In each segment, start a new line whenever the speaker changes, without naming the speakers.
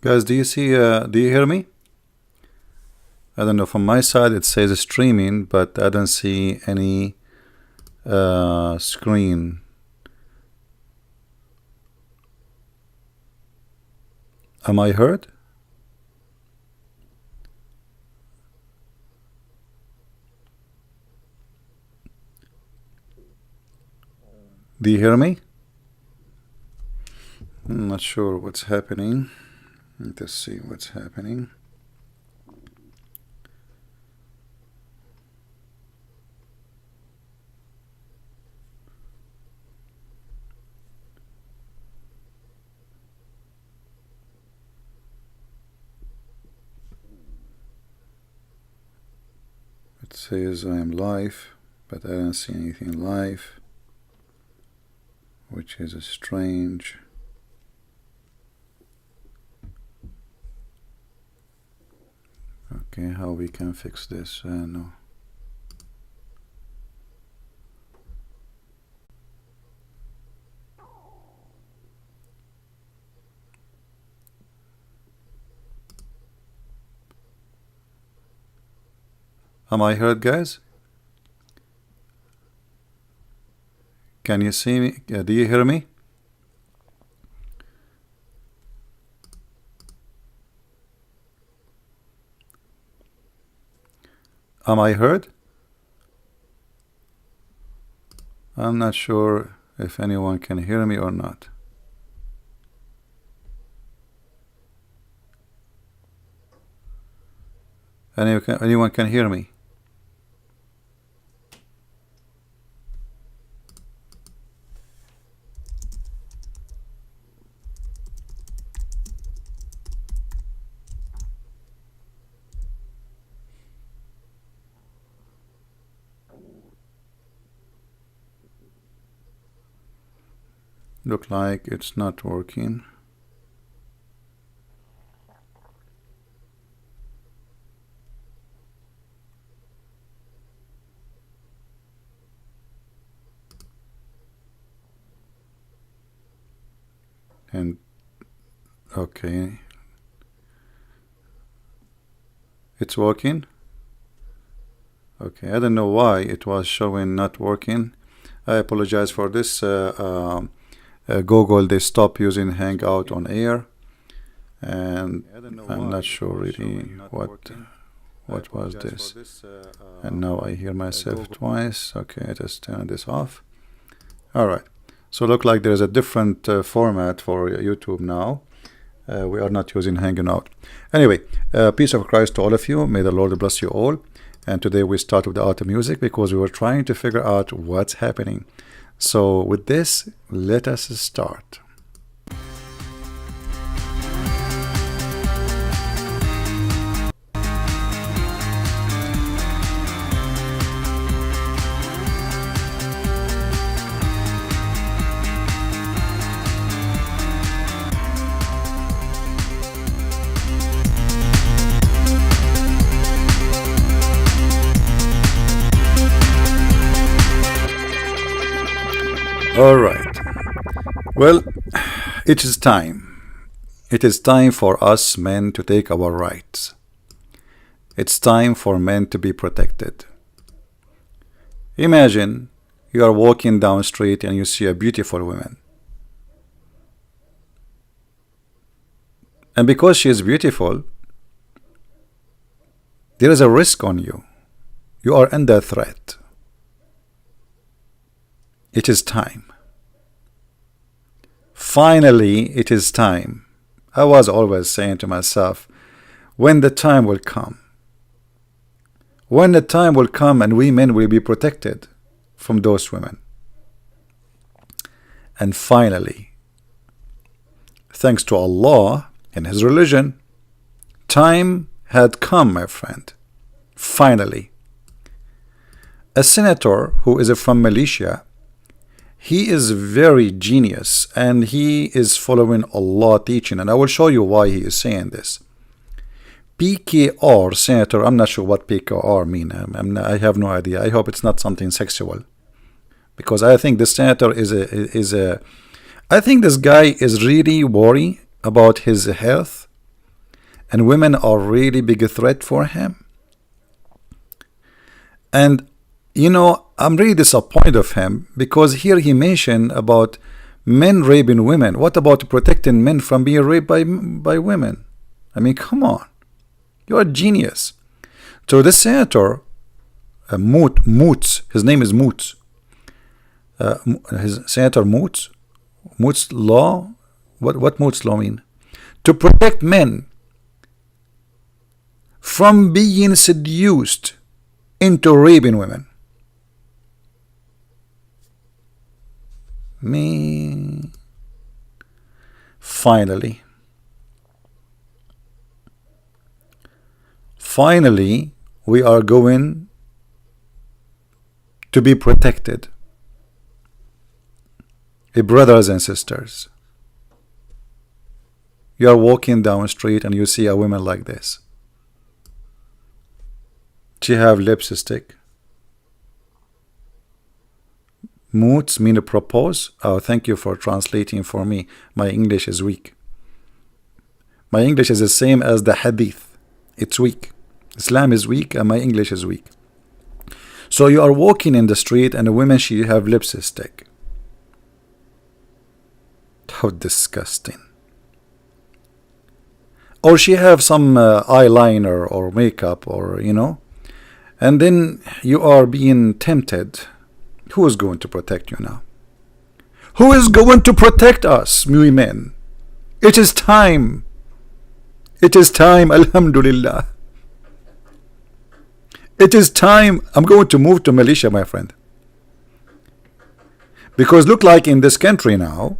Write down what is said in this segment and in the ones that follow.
Guys, do you see, do you hear me? I don't know, from my side it says streaming, but I don't see any screen. Am I heard? Do you hear me? I'm not sure what's happening. Let's see what's happening. It says I am live, but I don't see anything live, which is strange. Okay, how we can fix this? No. Am I heard, guys? Can you see me? Do you hear me? Am I heard? I'm not sure if anyone can hear me or not. Anyone can hear me? Look like it's not working. And okay, it's working. Okay, I don't know why it was showing not working. I apologize for this. Google, they stopped using Hangout on air, and I'm not sure really what was this. And now I hear myself twice. Okay, I just turn this off. All right, so look like there's a different format for YouTube now. We are not using Hanging Out. Anyway, peace of Christ to all of you. May the Lord bless you all. And today we start with the auto music because we were trying to figure out what's happening. So with this, let us start. All right. Well, it is time. It is time for us men to take our rights. It's time for men to be protected. Imagine you are walking down the street and you see a beautiful woman. And because she is beautiful, there is a risk on you. You are under threat. It is time. Finally, it is time. I was always saying to myself, when the time will come. When the time will come and we men will be protected from those women. And finally, thanks to Allah and His religion, time had come, my friend. Finally. A senator who is from Malaysia, he is very genius and he is following Allah teaching, and I will show you why he is saying this. PKR senator, I'm not sure what PKR mean. I have no idea. I hope it's not something sexual, because I think the senator I think this guy is really worried about his health, and women are really big threat for him. And you know, I'm really disappointed of him, because here he mentioned about men raping women. What about protecting men from being raped by women? I mean, come on, you're a genius. So this senator, Moots, his name is Moots. His Senator Moots law. What Moots law mean? To protect men from being seduced into raping women. Me. Finally, we are going to be protected. Brothers and sisters, you are walking down the street and you see a woman like this. She have lipstick. Moots mean to propose. Oh, thank you for translating for me. My English is weak. My English is the same as the hadith. It's weak. Islam is weak and my English is weak. So you are walking in the street and a woman, she have lipstick. How disgusting. Or she have some eyeliner or makeup, or you know, and then you are being tempted. Who is going to protect you now? Who is going to protect us, women? It is time. It is time, alhamdulillah. It is time. I'm going to move to Malaysia, my friend. Because look like in this country now,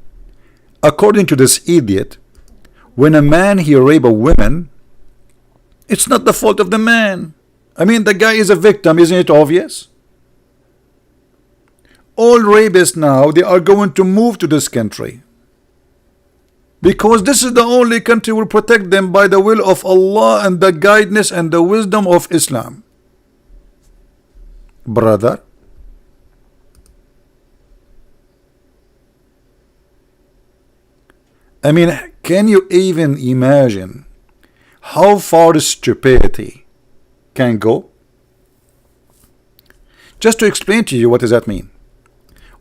according to this idiot, when a man he rape a woman, it's not the fault of the man. I mean, the guy is a victim, isn't it obvious? All rapists now, they are going to move to this country, because this is the only country will protect them by the will of Allah and the guidance and the wisdom of Islam. Brother, I mean, can you even imagine how far stupidity can go? Just to explain to you, what does that mean?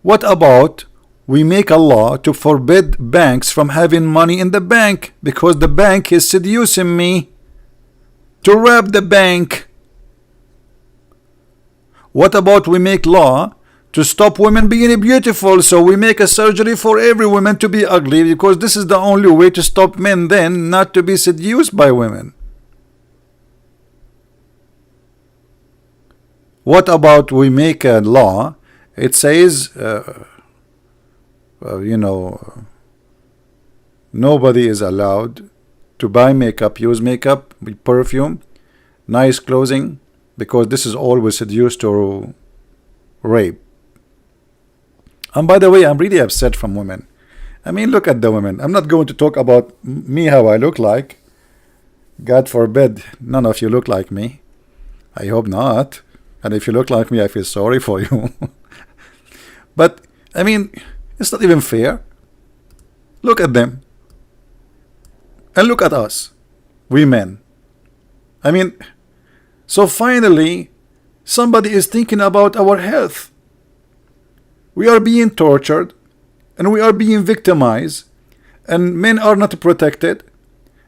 What about we make a law to forbid banks from having money in the bank, because the bank is seducing me to rob the bank? What about we make law to stop women being beautiful, so we make a surgery for every woman to be ugly, because this is the only way to stop men then not to be seduced by women? What about we make a law, it says you know, nobody is allowed to buy makeup, use makeup, perfume, nice clothing, because this is always seduced to rape. And by the way, I'm really upset from women. I mean, look at the women. I'm not going to talk about me, how I look like. God forbid none of you look like me. I hope not. And if you look like me, I feel sorry for you. But I mean, it's not even fair. Look at them and look at us, we men. I mean, so finally somebody is thinking about our health. We are being tortured and we are being victimized, and men are not protected,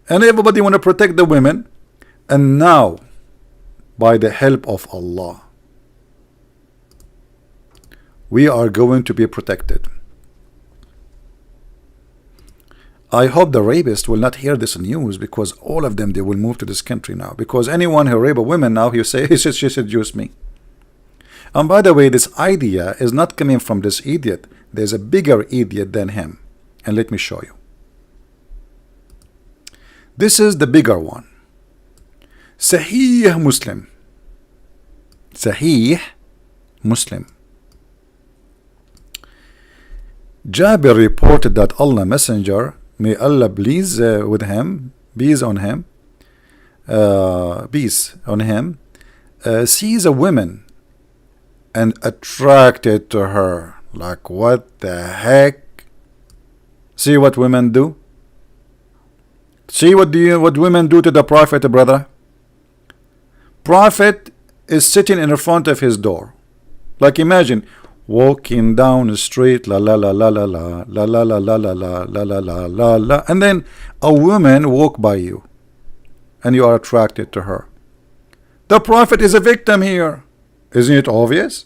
and everybody want to protect the women. And now, by the help of Allah, we are going to be protected. I hope the rapists will not hear this news, because all of them, they will move to this country now, because anyone who rape a woman now, he'll say, she seduced me. And by the way, this idea is not coming from this idiot. There's a bigger idiot than him, and let me show you. This is the bigger one. Sahih Muslim. Sahih Muslim. Jabir reported that Allah Messenger, may Allah please with him, peace on him, sees a woman and attracted to her. Like, what the heck? See what women do? See what women do to the Prophet, brother? Prophet is sitting in front of his door. Like imagine walking down the street, la la la la la la la la la la la la la la la la la, and then a woman walk by you and you are attracted to her. The Prophet is a victim here. Isn't it obvious?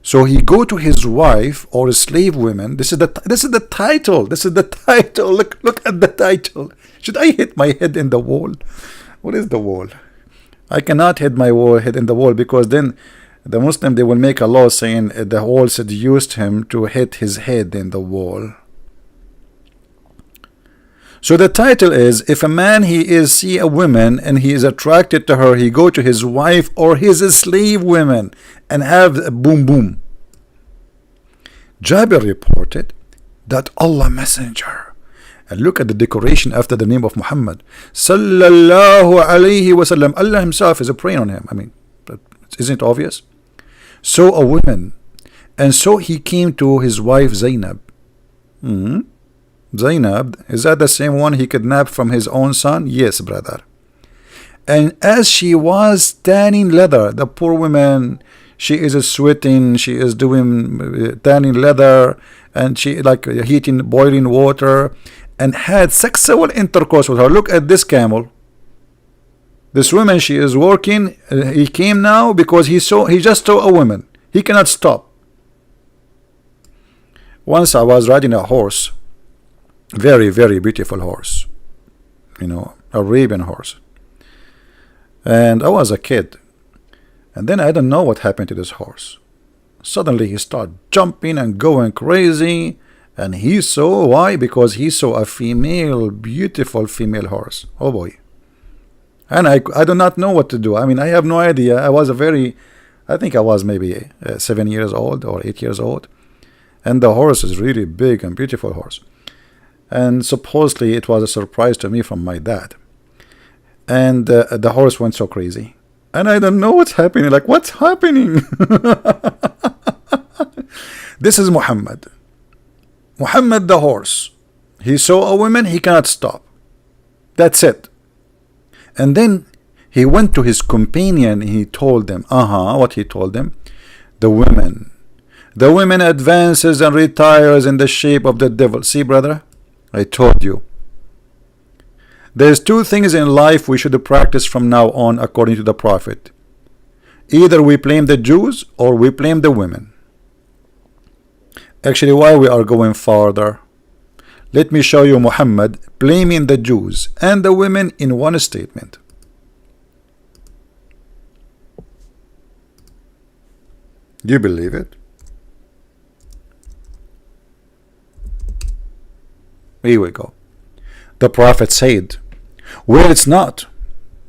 So he go to his wife or slave women. This is the title. This is the title. Look at the title. Should I hit my head in the wall? What is the wall? I cannot hit my head in the wall, because then the Muslim, they will make a law saying the wall seduced him to hit his head in the wall. So the title is, if a man see a woman and he is attracted to her, he go to his wife or his slave women and have a boom boom. Jabir reported that Allah Messenger, and look at the decoration after the name of Muhammad sallallahu alaihi wasallam, Allah himself is praying on him. I mean, isn't it obvious? So a woman, and so he came to his wife Zainab. Zainab, is that the same one he kidnapped from his own son? Yes, brother. And as she was tanning leather, the poor woman, she is sweating, she is doing tanning leather, and she like heating boiling water, and had sexual intercourse with her. Look at this camel. This woman, she is working. He came now because he just saw a woman. He cannot stop. Once I was riding a horse, very, very beautiful horse, you know, a Arabian horse, and I was a kid, and then I don't know what happened to this horse. Suddenly he started jumping and going crazy, and he saw, why? Because he saw a female, beautiful female horse. Oh boy. And I do not know what to do. I mean, I have no idea. I think I was maybe 7 years old or 8 years old, and the horse is really big and beautiful horse. And supposedly it was a surprise to me from my dad. And the horse went so crazy. And I don't know what's happening. Like, what's happening? This is Muhammad. Muhammad the horse. He saw a woman, he cannot stop. That's it. And then he went to his companion and he told them, what he told them? The women advances and retires in the shape of the devil. See, brother? I told you. There's two things in life we should practice from now on according to the Prophet. Either we blame the Jews or we blame the women. Actually, while we are going farther, let me show you Muhammad blaming the Jews and the women in one statement. Do you believe it? Here we go. The Prophet said, where it's not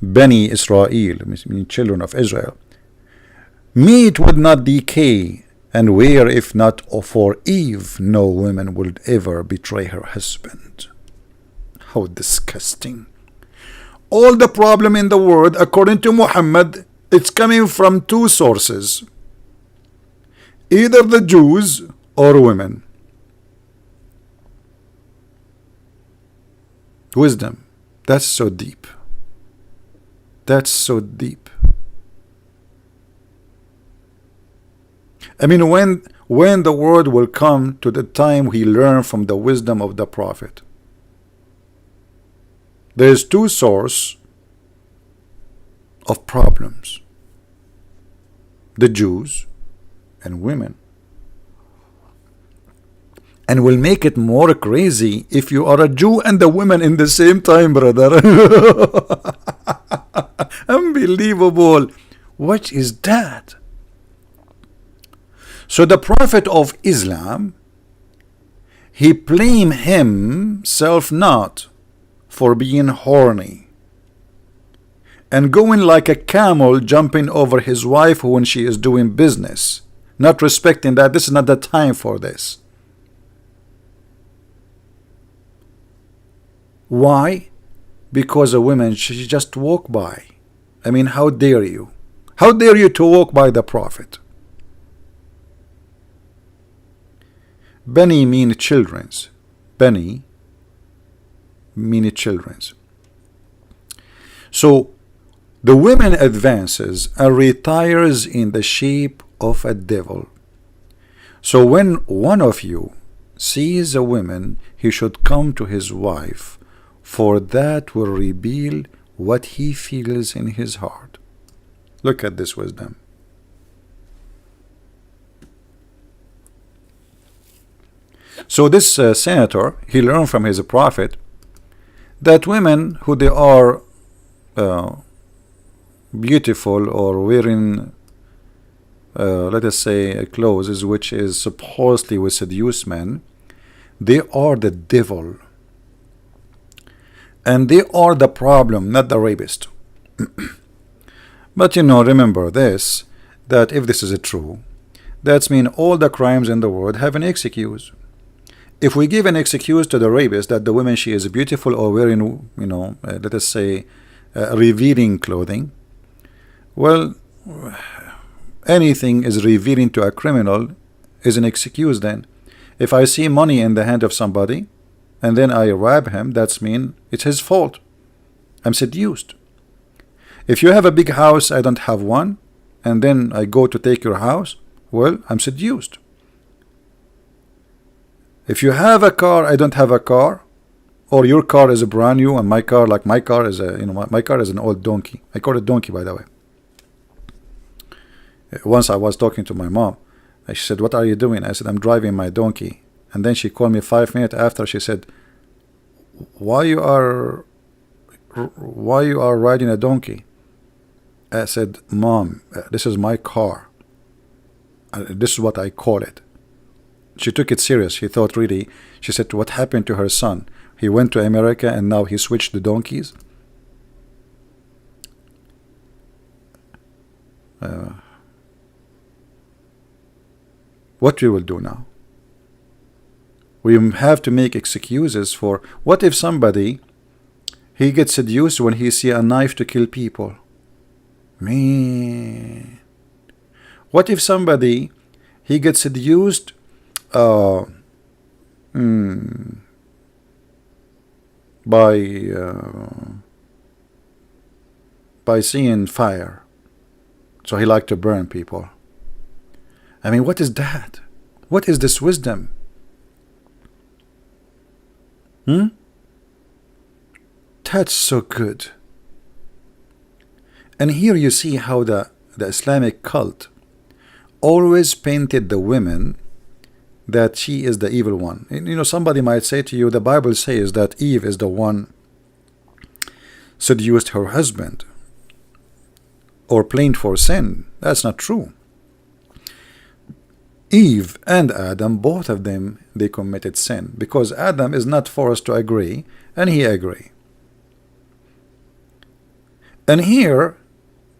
Bani Israel, meaning children of Israel, meat would not decay, and where if not for Eve, no woman would ever betray her husband. How disgusting. All the problem in the world, according to Muhammad, it's coming from two sources. Either the Jews or women. Wisdom. That's so deep. That's so deep. I mean, when the world will come to the time we learn from the wisdom of the Prophet. There's two sources of problems. The Jews and women. And will make it more crazy if you are a Jew and a woman in the same time, brother. Unbelievable. What is that? So the Prophet of Islam, he blamed himself not for being horny and going like a camel jumping over his wife when she is doing business, not respecting that this is not the time for this. Why? Because a woman, she just walk by. I mean, how dare you? How dare you to walk by the Prophet? Bani mean children's. Bani many children. So the woman advances and retires in the shape of a devil. So when one of you sees a woman, he should come to his wife, for that will reveal what he feels in his heart. Look at this wisdom. So this senator, he learned from his prophet that women who they are beautiful or wearing let us say clothes which is supposedly will seduce men, they are the devil, and they are the problem, not the rapist. But remember this, that if this is true, that means all the crimes in the world have an excuse. If we give an excuse to the rapist that the woman she is beautiful or wearing let us say revealing clothing, well, anything is revealing to a criminal is an excuse. Then if I see money in the hand of somebody and then I rob him, that's mean it's his fault. I'm seduced. If you have a big house, I don't have one, and then I go to take your house, well, I'm seduced. If you have a car, I don't have a car, or your car is a brand new and my car is a my car is an old donkey. I call it donkey, by the way. Once I was talking to my mom, and she said, "What are you doing?" I said, "I'm driving my donkey." And then she called me 5 minutes after. She said, why you are riding a donkey?" I said, "Mom, this is my car. This is what I call it." She took it serious. She thought really. She said, "What happened to her son? He went to America and now he switched the donkeys." What we will do now? We have to make excuses for what if somebody he gets seduced when he see a knife to kill people. Man, what if somebody he gets seduced by seeing fire, so he liked to burn people. I mean, what is that? What is this wisdom? That's so good. And here you see how the Islamic cult always painted the women that she is the evil one. And, somebody might say to you, the Bible says that Eve is the one seduced her husband or planned for sin. That's not true. Eve and Adam, both of them, they committed sin, because Adam is not forced to agree, and he agreed. And here,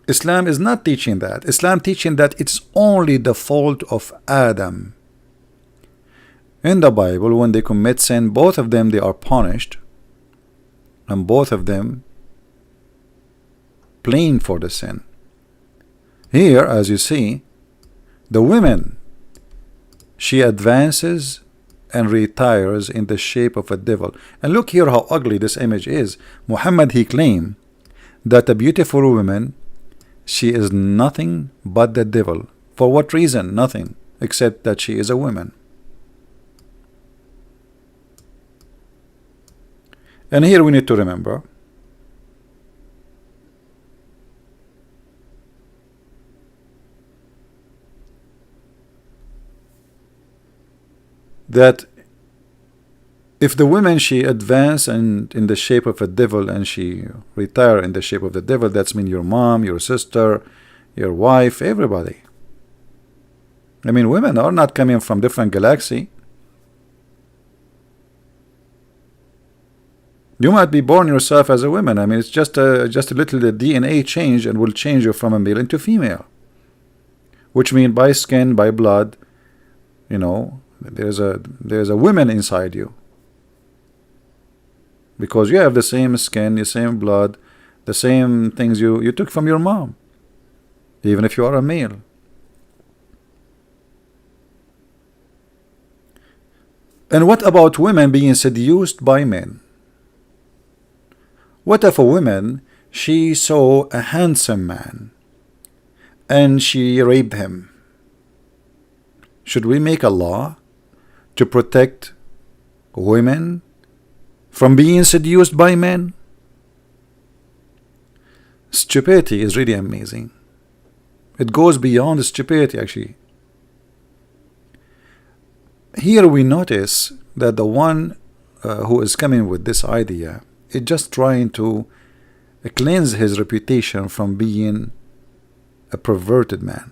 Islam is not teaching that. Islam teaching that it's only the fault of Adam. In the Bible, when they commit sin, both of them, they are punished, and both of them plain for the sin. Here, as you see, the women, she advances and retires in the shape of a devil. And look here how ugly this image is. Muhammad, he claimed that a beautiful woman, she is nothing but the devil. For what reason? Nothing, except that she is a woman. And here we need to remember that if the woman she advance and in the shape of a devil and she retire in the shape of the devil, that's mean your mom, your sister, your wife, everybody. I mean, women are not coming from different galaxy. You might be born yourself as a woman. I mean, it's just a little DNA change and will change you from a male into female, which means by skin, by blood, there's a woman inside you, because you have the same skin, the same blood, the same things you took from your mom, even if you are a male. And what about women being seduced by men? What if a woman, she saw a handsome man and she raped him? Should we make a law to protect women from being seduced by men? Stupidity is really amazing. It goes beyond stupidity, actually. Here we notice that the one who is coming with this idea is just trying to cleanse his reputation from being a perverted man.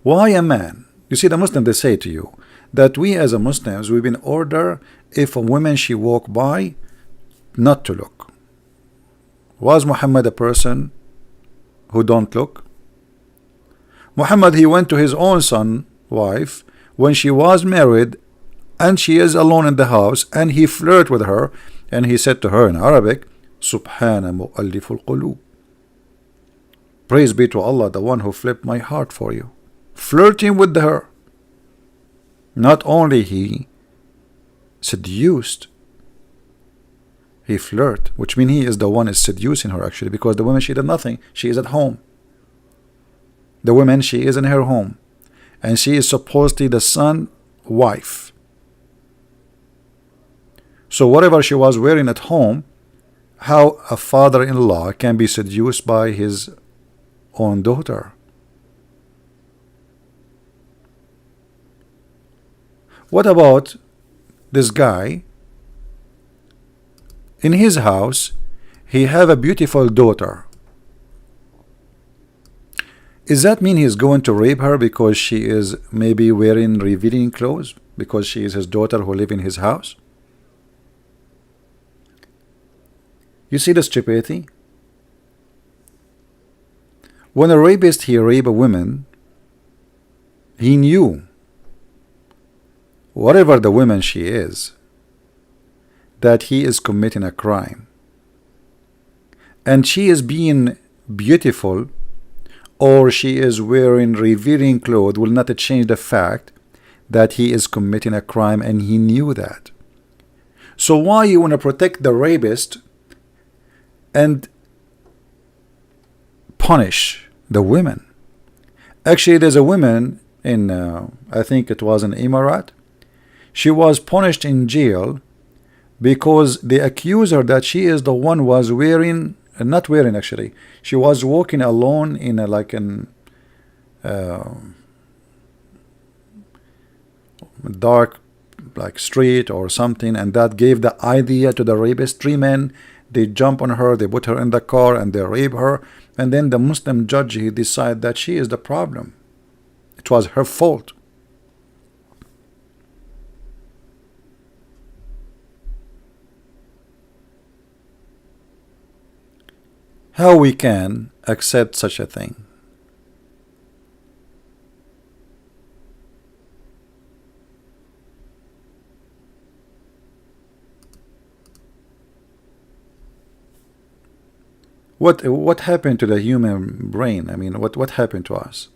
Why a man? You see, the Muslims, they say to you that we as a Muslims, we've been ordered, if a woman she walk by, not to look. Was Muhammad a person who don't look? Muhammad, he went to his own son, wife, when she was married and she is alone in the house, and he flirted with her, and he said to her in Arabic, Subhana mu'alliful qulub. Praise be to Allah, the one who flipped my heart for you. Flirting with her. Not only he seduced, he flirt, which means he is the one is seducing her, actually, because the woman, she did nothing. She is at home. The woman, she is in her home, and she is supposedly the son wife. So whatever she was wearing at home, how a father-in-law can be seduced by his own daughter? What about this guy? In his house, he have a beautiful daughter. Does that mean he's going to rape her because she is maybe wearing revealing clothes, because she is his daughter who live in his house? You see the stupidity? When a rapist, he rape a woman, he knew, whatever the woman she is, that he is committing a crime, and she is being beautiful or she is wearing revealing clothes will not change the fact that he is committing a crime, and he knew that. So why you want to protect the rapist and punish the women? Actually, there's a woman in I think it was in Emirat. She was punished in jail because they accuse her that she is the one was wearing, not wearing actually, she was walking alone in a like an dark like street or something, and that gave the idea to the rapist. 3 men, they jump on her, they put her in the car, and they rape her, and then the Muslim judge, he decided that she is the problem. It was her fault. How we can accept such a thing? What happened to the human brain? I mean, what happened to us?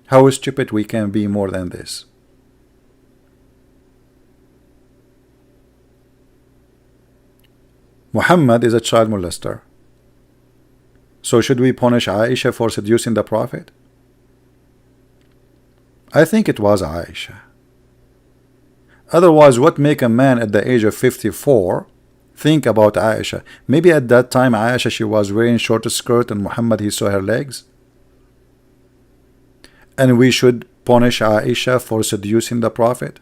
How stupid we can be more than this? Muhammad is a child molester. So should we punish Aisha for seducing the Prophet? I think it was Aisha. Otherwise, what make a man at the age of 54 think about Aisha? Maybe at that time Aisha, she was wearing short skirt, and Muhammad, he saw her legs. And we should punish Aisha for seducing the Prophet?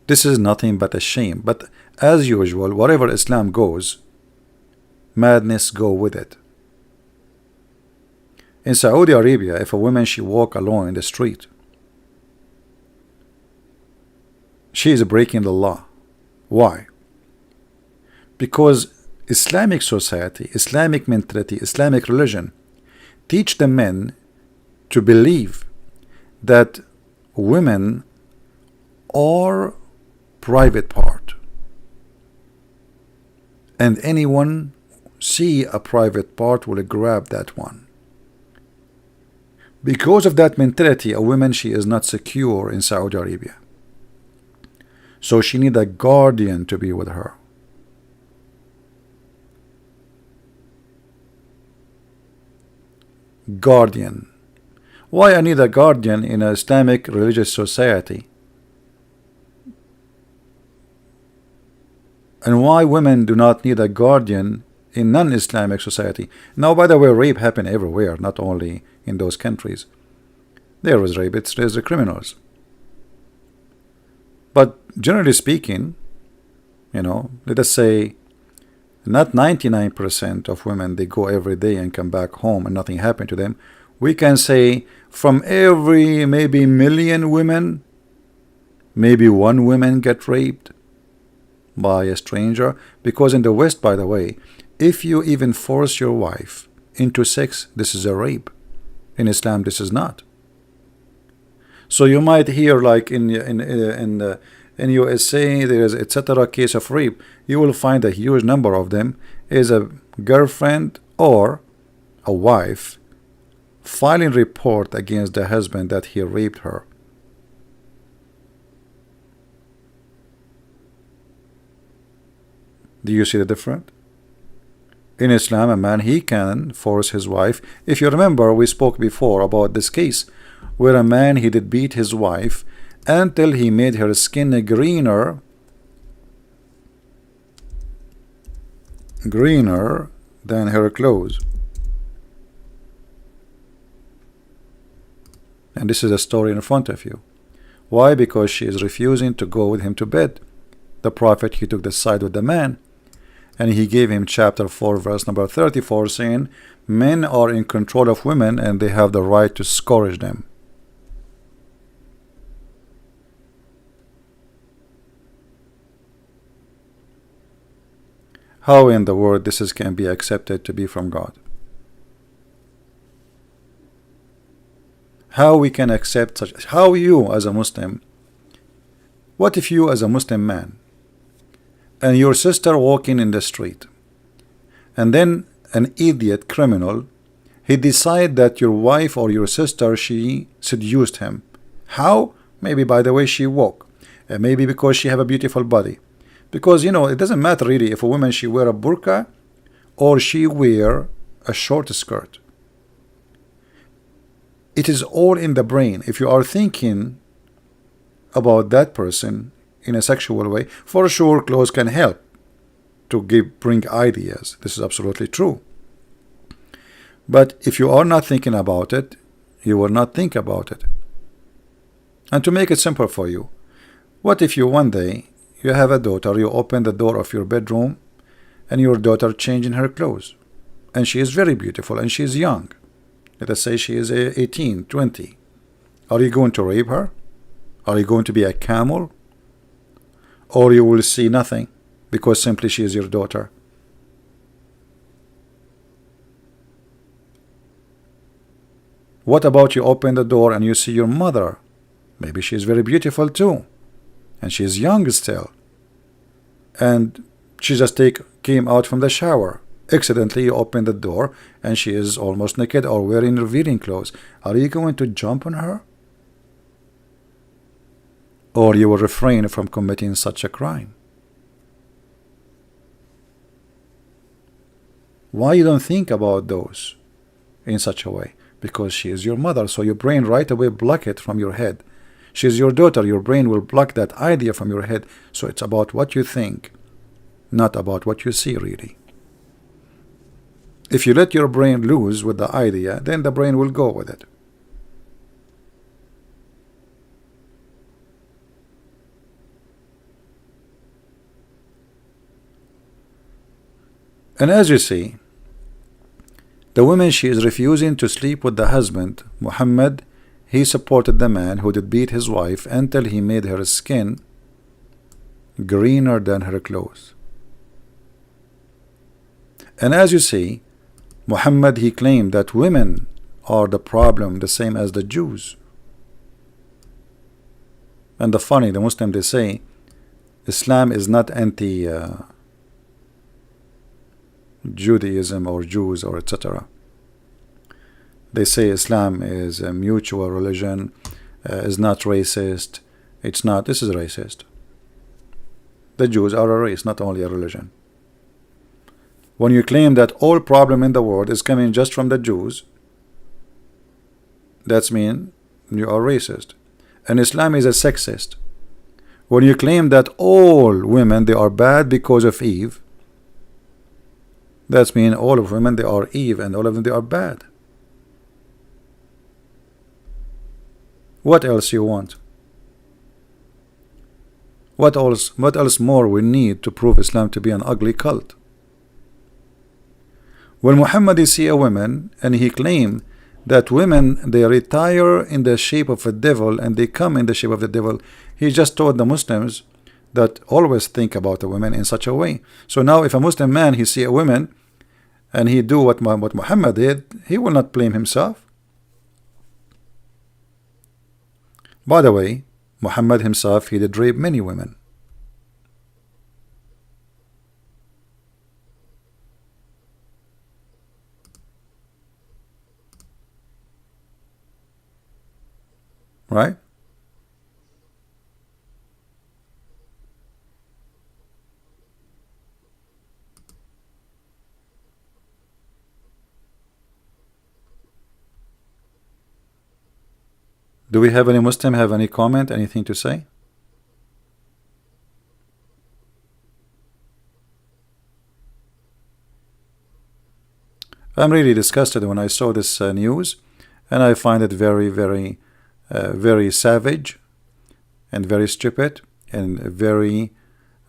This is nothing but a shame. But as usual, wherever Islam goes, madness go with it. In Saudi Arabia, if a woman she walk alone in the street, she is breaking the law. Why? Because Islamic society, Islamic mentality, Islamic religion teach the men to believe that women are private part, and anyone see a private part will grab that one. Because of that mentality, a woman, she is not secure in Saudi Arabia. So she need a guardian to be with her. Guardian. Why I need a guardian in an Islamic religious society? And why women do not need a guardian in non-Islamic society? Now, by the way, rape happen everywhere, not only in those countries. There is rape, there's the criminals. But generally speaking, let us say not 99% of women, they go every day and come back home and nothing happened to them. We can say from every maybe million women, maybe one woman get raped by a stranger. Because in the West, by the way, if you even force your wife into sex, this is a rape. In Islam, this is not. So you might hear, like in USA, there is etc. case of rape. You will find a huge number of them is a girlfriend or a wife filing report against the husband that he raped her. Do you see the difference? In Islam, a man, he can force his wife. If you remember, we spoke before about this case where a man, he did beat his wife until he made her skin greener than her clothes. And this is a story in front of you. Why? Because she is refusing to go with him to bed. The Prophet, he took the side with the man, and he gave him chapter 4 verse number 34, saying men are in control of women and they have the right to scourge them. How in the world this can be accepted to be from God? How we can accept such? How you as a Muslim? What if you as a Muslim man and your sister walking in the street, and then an idiot criminal, he decide that your wife or your sister, she seduced him? How? Maybe by the way she walk, maybe because she have a beautiful body. Because it doesn't matter really if a woman she wear a burqa or she wear a short skirt. It is all in the brain. If you are thinking about that person in a sexual way, for sure clothes can help to bring ideas. This is absolutely true. But if you are not thinking about it, you will not think about it. And to make it simple for you, what if you one day you have a daughter, you open the door of your bedroom and your daughter changing her clothes, and she is very beautiful and she is young. Let us say she is 18, 20. Are you going to rape her? Are you going to be a camel? Or you will see nothing because simply she is your daughter? What about you open the door and you see your mother? Maybe she is very beautiful too, and she is young still, and she just came out from the shower. Accidentally you open the door and she is almost naked or wearing revealing clothes. Are you going to jump on her? Or you will refrain from committing such a crime? Why you don't think about those in such a way? Because she is your mother, so your brain right away block it from your head. She is your daughter, your brain will block that idea from your head. So it's about what you think, not about what you see really. If you let your brain loose with the idea, then the brain will go with it. And as you see, the woman, she is refusing to sleep with the husband. Muhammad, he supported the man who did beat his wife until he made her skin greener than her clothes. And as you see, Muhammad, he claimed that women are the problem, the same as the Jews. And the Muslim, they say Islam is not anti Judaism or Jews or etc. They say Islam is a mutual religion, is not racist. It's not. This is racist. The Jews are a race, not only a religion. When you claim that all problem in the world is coming just from the Jews, that's mean you are racist. And Islam is a sexist. When you claim that all women they are bad because of Eve, that's mean all of women they are Eve and all of them they are bad. What else you want? What else more we need to prove Islam to be an ugly cult? When Muhammad see a woman and he claim that women they retire in the shape of a devil and they come in the shape of the devil, he just told the Muslims that always think about the women in such a way. So now if a Muslim man he see a woman and he do what Muhammad did, he will not blame himself. By the way, Muhammad himself he did rape many women. Right? Do we have any Muslim have any comment, anything to say? I'm really disgusted when I saw this news, and I find it very, very savage and very stupid and very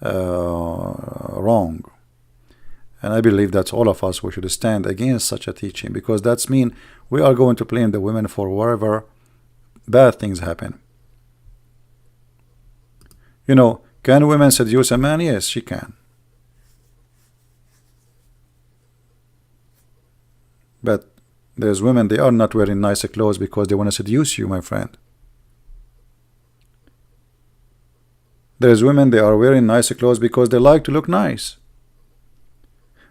wrong. And I believe that all of us we should stand against such a teaching, because that's mean we are going to blame the women for wherever bad things happen. You know, can women seduce a man? Yes, she can. But there's women, they are not wearing nicer clothes because they want to seduce you, my friend. There's women, they are wearing nicer clothes because they like to look nice.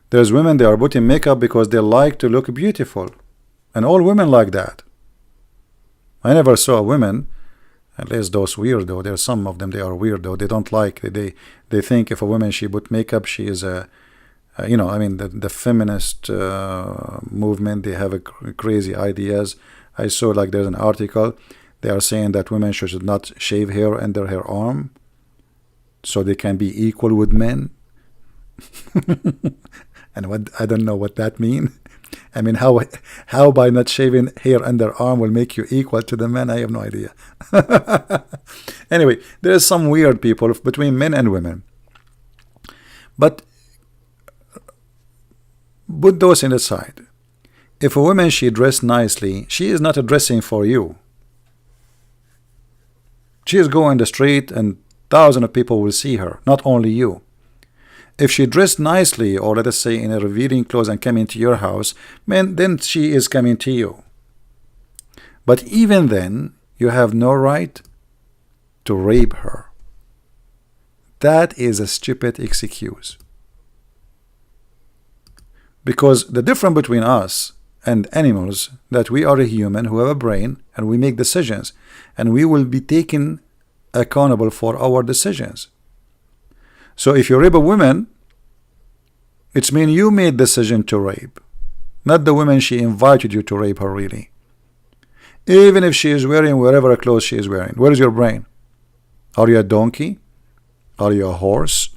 There's women, they are putting makeup because they like to look beautiful. And all women like that. I never saw a woman, at least those weirdo, there's some of them, they are weirdo, they don't like, they think if a woman, she put makeup, she is a, you know, I mean, the feminist movement, they have crazy ideas. I saw like there's an article, they are saying that women should not shave hair under her arm, so they can be equal with men. And what, I don't know what that means. I mean, how by not shaving hair under arm will make you equal to the men? I have no idea. Anyway, there is some weird people between men and women. But put those in the side. If a woman she dressed nicely, she is not dressing for you. She is going the street and thousands of people will see her, not only you. If she dressed nicely, or let us say in a revealing clothes and came into your house, man, then she is coming to you. But even then, you have no right to rape her. That is a stupid excuse. Because the difference between us and animals, that we are a human who have a brain and we make decisions, and we will be taken accountable for our decisions. So if you rape a woman, it's mean you made decision to rape, not the woman she invited you to rape her really. Even if she is wearing whatever clothes she is wearing, where is your brain? Are you a donkey? Are you a horse?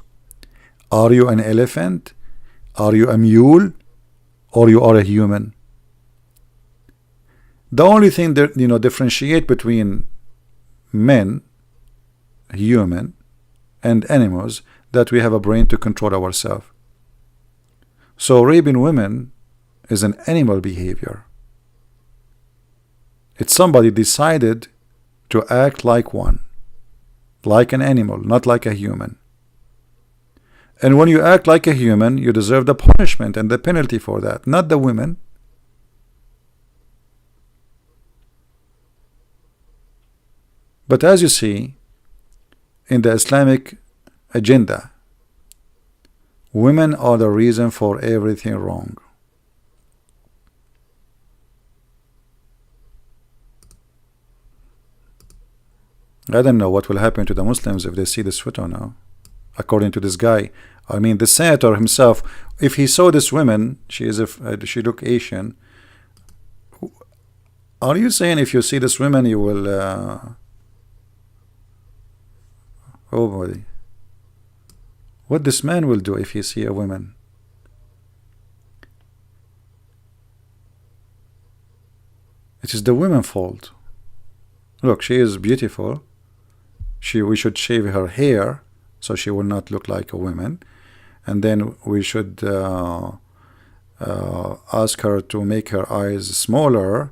Are you an elephant? Are you a mule? Or you are a human? The only thing that differentiate between men, human, and animals, that we have a brain to control ourselves. So raping women is an animal behavior. It's somebody decided to act like one, like an animal, not like a human. And when you act like a human, you deserve the punishment and the penalty for that, not the women. But as you see, in the Islamic agenda, women are the reason for everything wrong. I don't know what will happen to the Muslims if they see this photo now. according to this guy. I mean, the senator himself, if he saw this woman, she look Asian. Are you saying if you see this woman, you will? Oh boy, what this man will do if he see a woman? It is the woman's fault. Look, she is beautiful. We should shave her hair so she will not look like a woman, and then we should ask her to make her eyes smaller,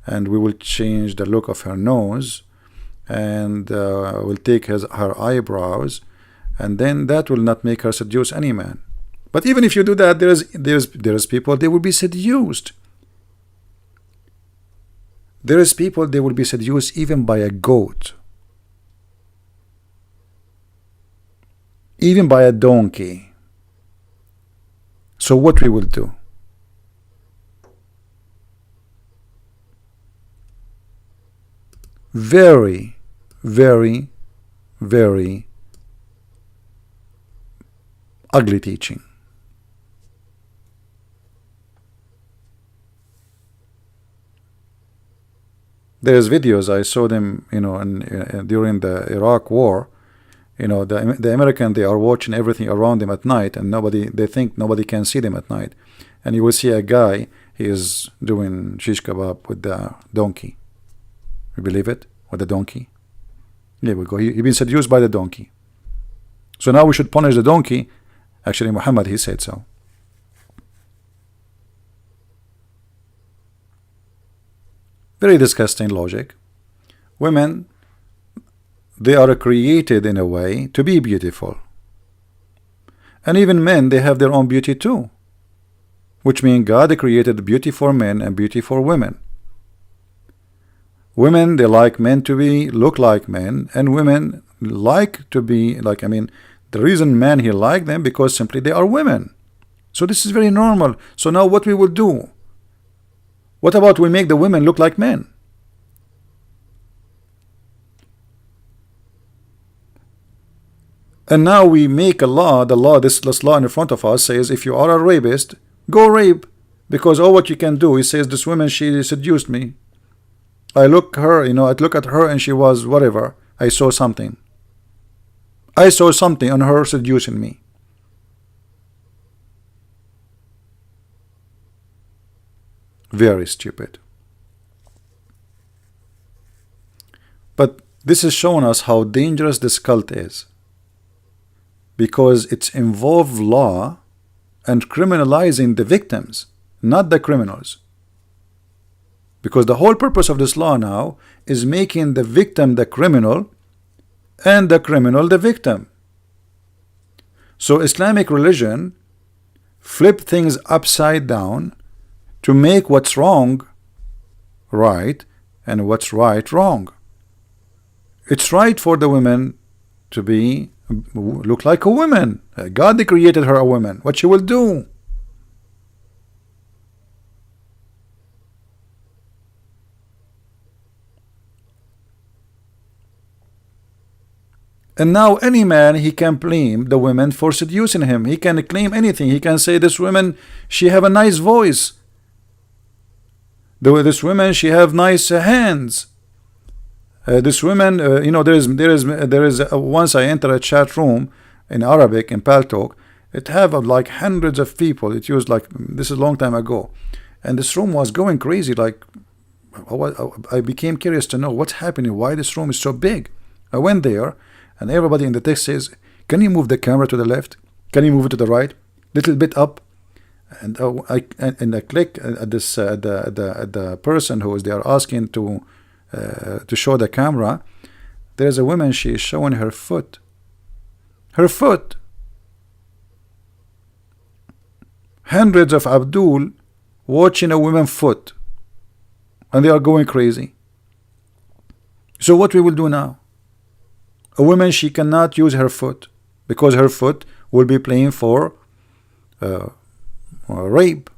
and we will change the look of her nose, and we'll take her eyebrows, and then that will not make her seduce any man. But even if you do that, there's people, they will be seduced. There is people, they will be seduced even by a goat, even by a donkey. So what we will do? Very, very, very ugly teaching. There's videos, I saw them, during the Iraq war. The American, they are watching everything around them at night, and they think nobody can see them at night. And you will see a guy, he is doing shish kebab with the donkey. You believe it? With the donkey? There we go. He's been seduced by the donkey. So now we should punish the donkey. Actually, Muhammad, he said so. Very disgusting logic. Women, they are created in a way to be beautiful. And even men, they have their own beauty too. Which means God created beauty for men and beauty for women. Women, they like men to look like men, and women like to be like, the reason men he like them because simply they are women. So this is very normal. So now what we will do? What about we make the women look like men? And now we make a law, this law in front of us says if you are a rapist, go rape. Because all what you can do, he says this woman, she seduced me. I look at her and she was whatever. I saw something. I saw something on her seducing me. Very stupid. But this is showing us how dangerous this cult is, because it's involved law and criminalizing the victims, not the criminals. Because the whole purpose of this law now is making the victim the criminal and the criminal the victim. So Islamic religion flip things upside down to make what's wrong right and what's right wrong. It's right for the women to look like a woman. God created her a woman. What she will do? And now any man, he can blame the women for seducing him. He can claim anything. He can say this woman, she have a nice voice. This woman, she have nice hands. This woman, there is once I enter a chat room in Arabic in PalTalk, it have like hundreds of people. It used like, this is a long time ago, and this room was going crazy. Like I became curious to know what's happening, why this room is so big. I went there, and everybody in the text says, can you move the camera to the left? Can you move it to the right? Little bit up. And I click at this the person who is there asking to show the camera. There's a woman, she is showing her foot. Her foot. Hundreds of Abdul watching a woman's foot, and they are going crazy. So what we will do now? A woman, she cannot use her foot because her foot will be playing for rape.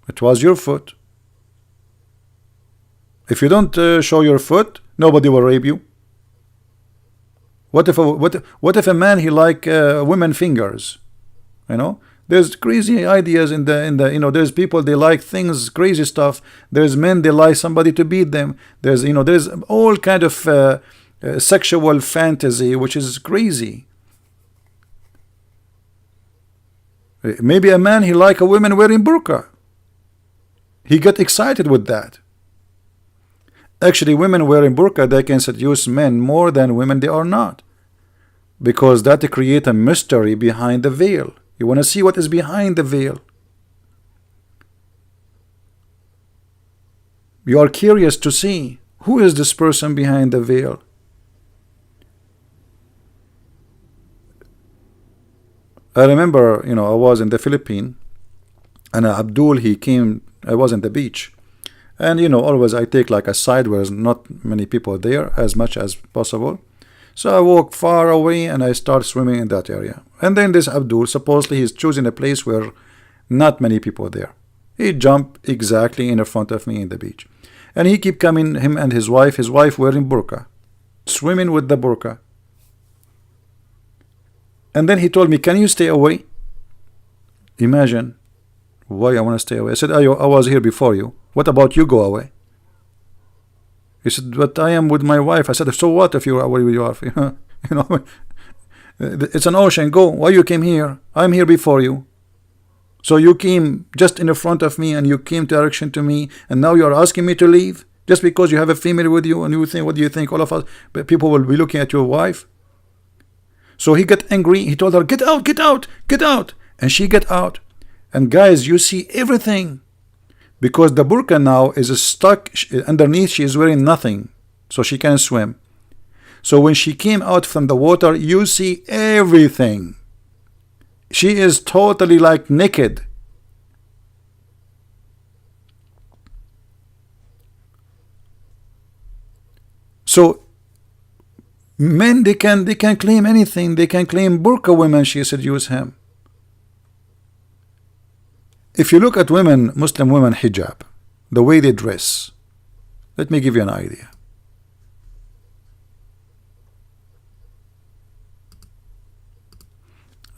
It was your foot. If you don't show your foot, nobody will rape you. What if a man he like women fingers? You know, there's crazy ideas in the you know, there's people they like things, crazy stuff. There's men they like somebody to beat them. There's, you know, there's all kind of sexual fantasy which is crazy. Maybe a man he like a woman wearing burqa. He got excited with that. Actually, women wearing burqa, they can seduce men more than women they are not, because that create a mystery behind the veil. You want to see what is behind the veil. You are curious to see who is this person behind the veil. I remember, you know, I was in the Philippines, and Abdul, he came. I was in the beach, and you know, always I take like a side where there's not many people there, as much as possible. So I walk far away and I start swimming in that area. And then this Abdul, supposedly he's choosing a place where not many people there. He jumped exactly in front of me in the beach, and he keep coming, him and his wife wearing burqa, swimming with the burqa. And then he told me, can you stay away? Imagine. Why I want to stay away? I said, I was here before you. What about you go away? He said, but I am with my wife. I said, so what if you're away with your wife? You know, it's an ocean. Go. Why you came here? I'm here before you. So you came just in the front of me, and you came direction to me, and now you are asking me to leave just because you have a female with you, and you think, what do you think? All of us, but people will be looking at your wife. So he got angry. He told her, get out, get out, get out, and she got out. And guys, you see everything, because the burqa now is stuck underneath. She is wearing nothing, so she can swim. So when she came out from the water, you see everything. She is totally like naked. So men, they can claim anything. They can claim burqa women she seduced him. If you look at women, Muslim women hijab, the way they dress, let me give you an idea.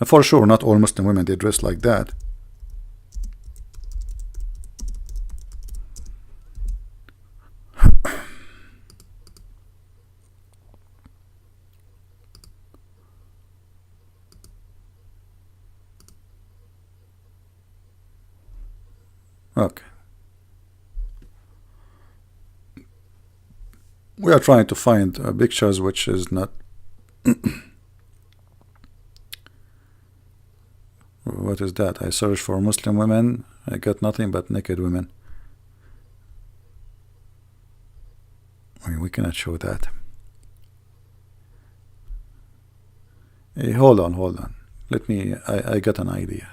For sure, not all Muslim women they dress like that. Okay. We are trying to find pictures which is not what is that? I search for Muslim women, I got nothing but naked women. I mean, we cannot show that. Hey, hold on. Let me, I got an idea.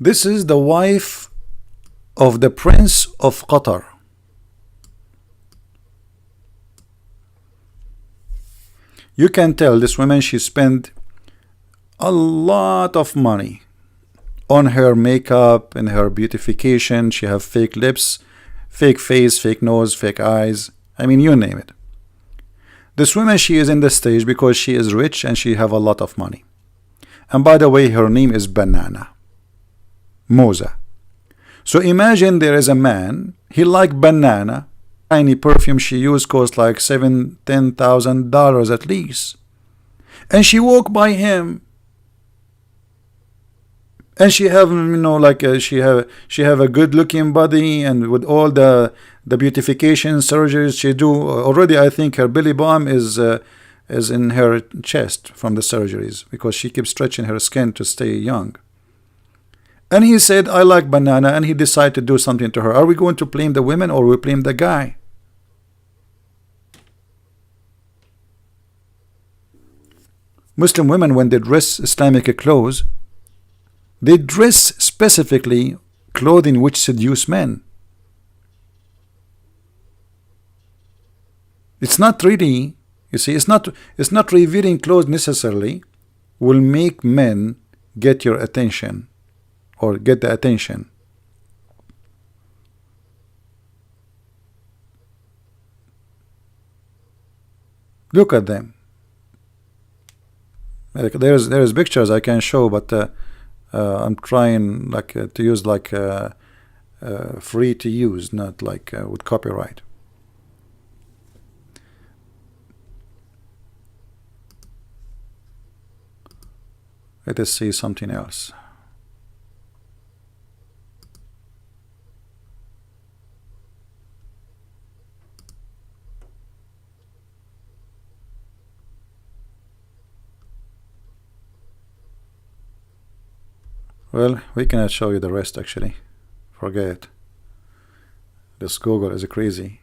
This is the wife of the Prince of Qatar. You can tell this woman, she spent a lot of money on her makeup and her beautification. She have fake lips, fake face, fake nose, fake eyes. I mean, you name it. This woman, she is in the stage because she is rich and she have a lot of money. And by the way, her name is Banana. Moza. So imagine there is a man, he like banana, tiny perfume she used cost like $7,000-10,000 at least, and she walk by him, and she have, you know, like she have a good looking body, and with all the beautification surgeries she do already, I think her belly bump is in her chest from the surgeries, because she keeps stretching her skin to stay young. And he said, I like banana, and he decided to do something to her. Are we going to blame the women or we blame the guy? Muslim women, when they dress Islamic clothes, they dress specifically clothing which seduce men. It's not really, you see, it's not revealing clothes necessarily will make men get your attention or get the attention. Look at them. Like there's pictures I can show, but I'm trying like to use like free to use, not like with copyright. Let us see something else. Well, we cannot show you the rest actually. Forget. This Google is crazy.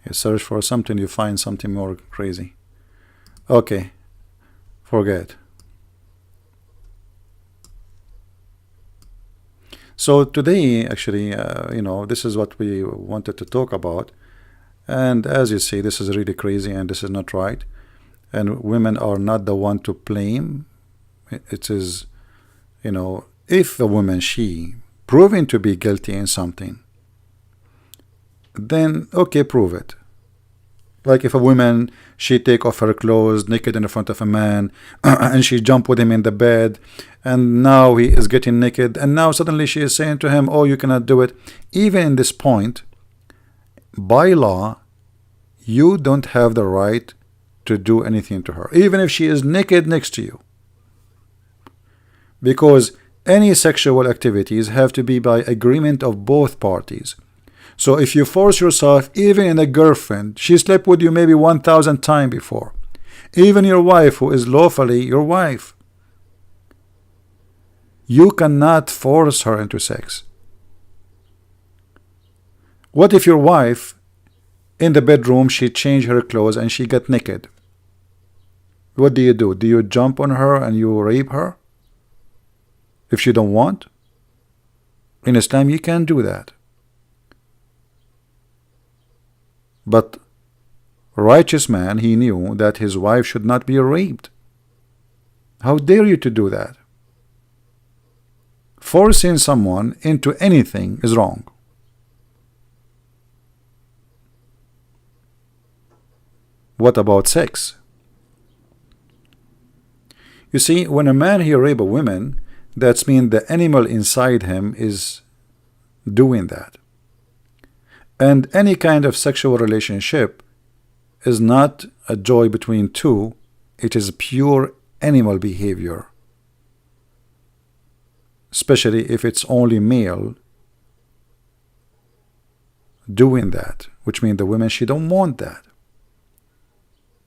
You search for something, you find something more crazy. Okay. Forget. So today, actually, you know, this is what we wanted to talk about. And as you see, this is really crazy and this is not right. And women are not the one to blame. It is, you know, if a woman, she proven to be guilty in something, then okay, prove it. Like if a woman, she take off her clothes naked in front of a man and she jump with him in the bed, and now he is getting naked, and now suddenly she is saying to him, oh, you cannot do it. Even in this point, by law, you don't have the right to do anything to her, even if she is naked next to you, because any sexual activities have to be by agreement of both parties. So if you force yourself, even in a girlfriend, she slept with you maybe 1,000 times before, even your wife who is lawfully your wife, you cannot force her into sex. What if your wife in the bedroom, she changed her clothes and she got naked? What do? Do you jump on her and you rape her if she don't want? In Islam you can't do that. But righteous man, he knew that his wife should not be raped. How dare you to do that? Forcing someone into anything is wrong. What about sex? You see, when a man he rape a woman, that's mean the animal inside him is doing that. And any kind of sexual relationship is not a joy between two, it is pure animal behavior. Especially if it's only male doing that, which means the women, she don't want that.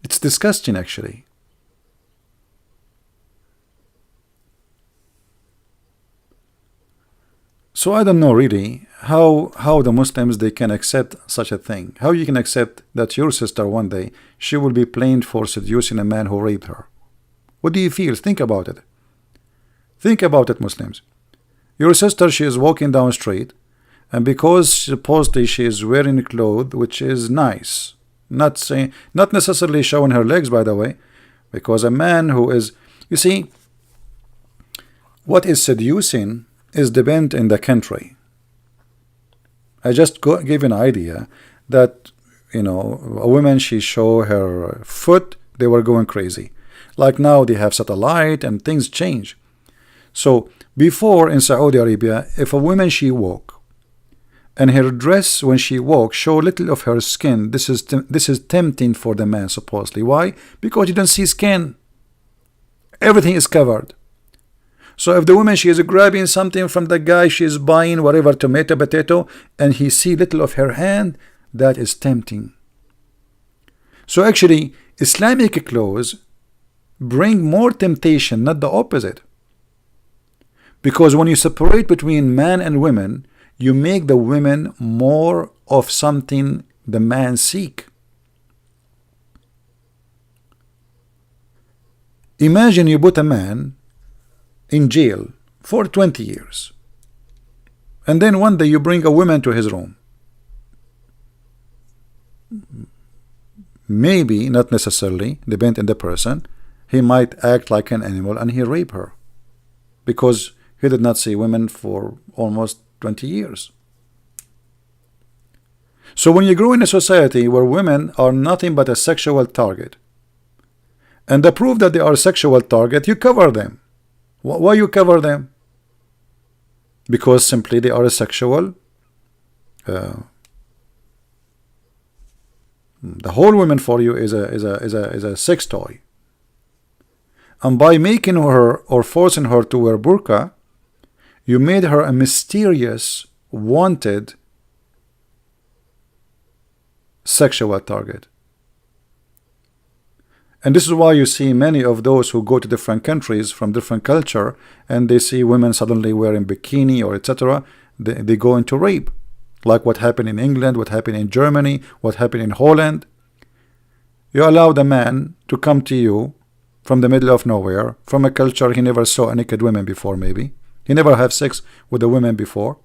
It's disgusting actually. So I don't know really how the Muslims, they can accept such a thing. How you can accept that your sister one day, she will be blamed for seducing a man who raped her. What do you feel? Think about it. Think about it, Muslims. Your sister, she is walking down the street, and because supposedly she is wearing a clothes which is nice, not necessarily showing her legs, by the way, because a man who is, you see, what is seducing is depend in the country. I just give an idea that, you know, a woman, she show her foot, they were going crazy. Like now they have satellite and things change. So before in Saudi Arabia, if a woman, she walk and her dress when she walk show little of her skin, this is tempting for the man supposedly. Why? Because you don't see skin. Everything is covered. So if the woman, she is grabbing something from the guy, she is buying whatever, tomato, potato, and he see little of her hand, that is tempting. So actually, Islamic clothes bring more temptation, not the opposite. Because when you separate between man and women, you make the women more of something the man seek. Imagine you put a man in jail for 20 years, and then one day you bring a woman to his room. maybe, not necessarily, depend on the person, he might act like an animal and he rape her, because he did not see women for almost 20 years. So when you grow in a society where women are nothing but a sexual target, and the proof that they are a sexual target, you cover them. Why you cover them? Because simply they are a sexual. The whole woman for you is a sex toy. And by making her or forcing her to wear burqa, you made her a mysterious, wanted sexual target. And this is why you see many of those who go to different countries from different culture, and they see women suddenly wearing bikini or etc. They go into rape, like what happened in England, what happened in Germany, what happened in Holland. You allow the man to come to you from the middle of nowhere, from a culture he never saw a naked woman before. Maybe he never had sex with a woman before,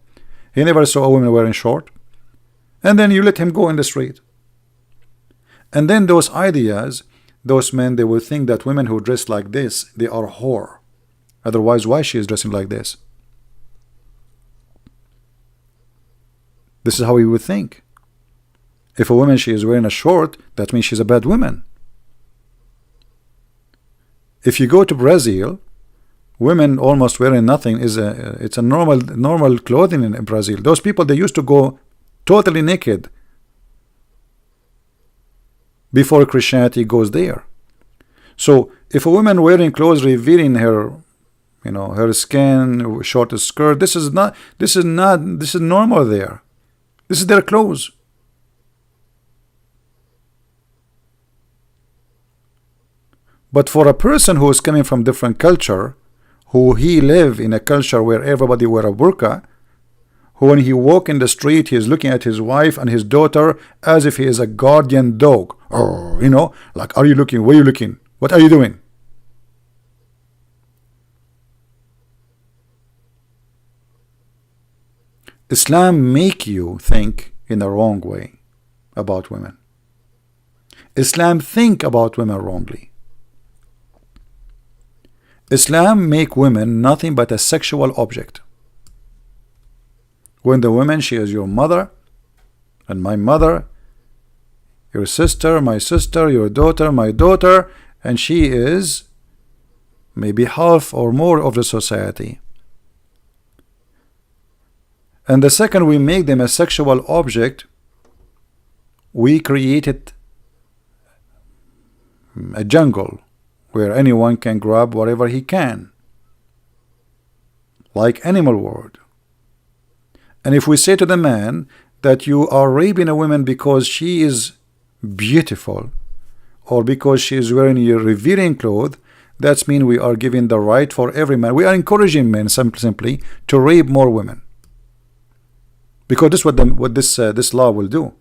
he never saw a woman wearing short, and then you let him go in the street. And then those ideas, those men, they will think that women who dress like this, they are whore. Otherwise, why she is dressing like this? This is how he would think. If a woman, she is wearing a short, that means she's a bad woman. If you go to Brazil, women almost wearing nothing is it's a normal clothing in Brazil. Those people, they used to go totally naked before Christianity goes there. So if a woman wearing clothes revealing her, her skin, short skirt, this is normal there. This is their clothes. But for a person who is coming from different culture, who he live in a culture where everybody wear a burqa, who when he walk in the street, he is looking at his wife and his daughter as if he is a guardian dog. Or, like, are you looking? Where are you looking? What are you doing? Islam make you think in the wrong way about women. Islam think about women wrongly. Islam make women nothing but a sexual object. When the woman, she is your mother and my mother, your sister, my sister, your daughter, my daughter, and she is maybe half or more of the society. And the second we make them a sexual object, we created a jungle where anyone can grab whatever he can, like animal world. And if we say to the man that you are raping a woman because she is beautiful or because she is wearing your revealing clothes, that means we are giving the right for every man. We are encouraging men simply to rape more women, because this is what this law will do.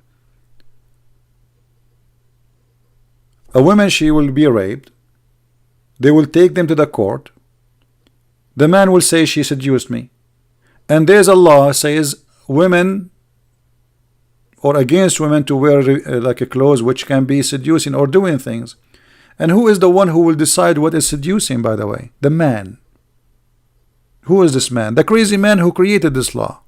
A woman, she will be raped. They will take them to the court. The man will say she seduced me. And there's a law says women or against women to wear like a clothes which can be seducing or doing things. And who is the one who will decide what is seducing, by the way? The man. Who is this man? The crazy man who created this law,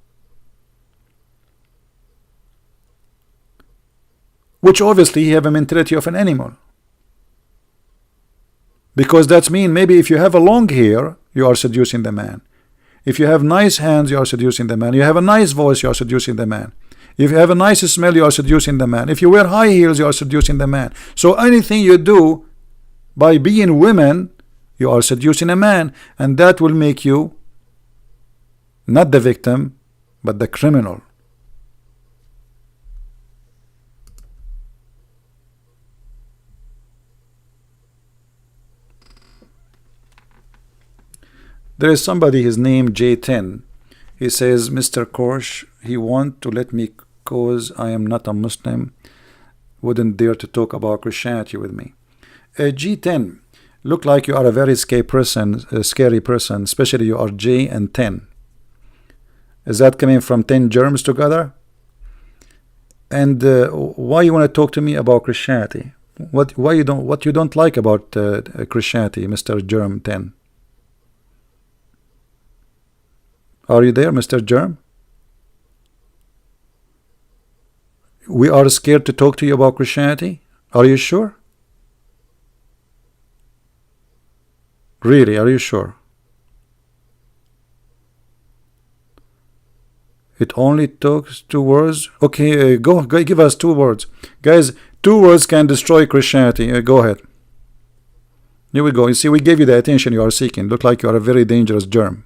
which obviously he have a mentality of an animal. Because that's mean maybe if you have a long hair, you are seducing the man. If you have nice hands, you are seducing the man. You have a nice voice, you are seducing the man. If you have a nice smell, you are seducing the man. If you wear high heels, you are seducing the man. So anything you do by being women, you are seducing a man, and that will make you not the victim, but the criminal. There is somebody, his name J10. He says, Mr. Korsh, he want to let me cause I am not a Muslim, wouldn't dare to talk about Christianity with me. G10, look like you are a very scary person, especially you are J and 10. Is that coming from 10 germs together? And why you want to talk to me about Christianity? What you don't like about Christianity, Mr. Germ 10? Are you there, Mr. Germ? We are scared to talk to you about Christianity. Are you sure? Really, are you sure? It only talks 2 words. Okay, go give us 2 words, guys. 2 words can destroy Christianity. Go ahead. Here we go. You see, we gave you the attention you are seeking. Look like you are a very dangerous germ.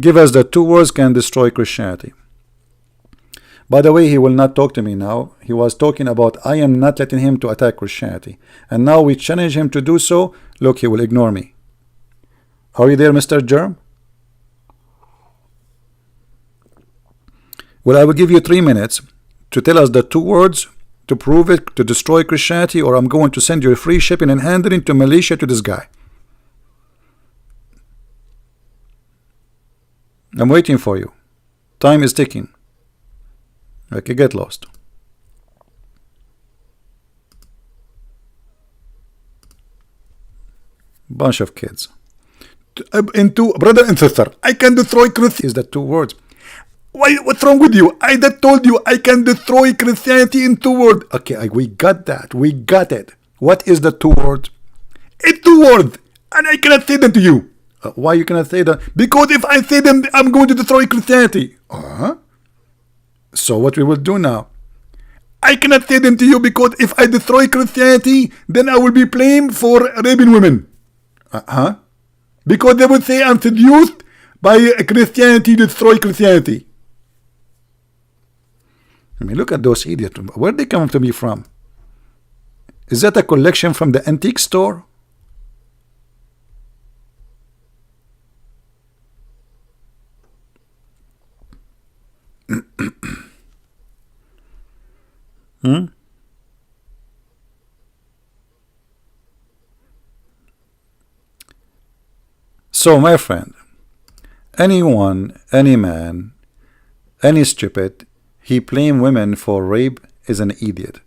Give us the 2 words can destroy Christianity. By the way, he will not talk to me now. He was talking about I am not letting him to attack Christianity, and now we challenge him to do so. Look, he will ignore me. Are you there, Mr. Germ? Well, I will give you 3 minutes to tell us the 2 words to prove it, to destroy Christianity, or I'm going to send you a free shipping and handling to Malaysia to this guy. I'm waiting for you. Time is ticking. Okay, get lost. Bunch of kids. Into brother and sister, I can destroy Christianity. Is that 2 words? What's wrong with you? I that told you I can destroy Christianity in 2 words. Okay, we got that. We got it. What is the 2 words? It's 2 words, and I cannot say them to you. Why you cannot say that? Because if I say them, I'm going to destroy Christianity. So what we will do now? I cannot say them to you because if I destroy Christianity, then I will be blamed for raping women. Because they would say I'm seduced by Christianity, destroy Christianity. I mean, look at those idiots. Where they come to me from? Is that a collection from the antique store? So, my friend, anyone, any man, any stupid, he blame women for rape is an idiot,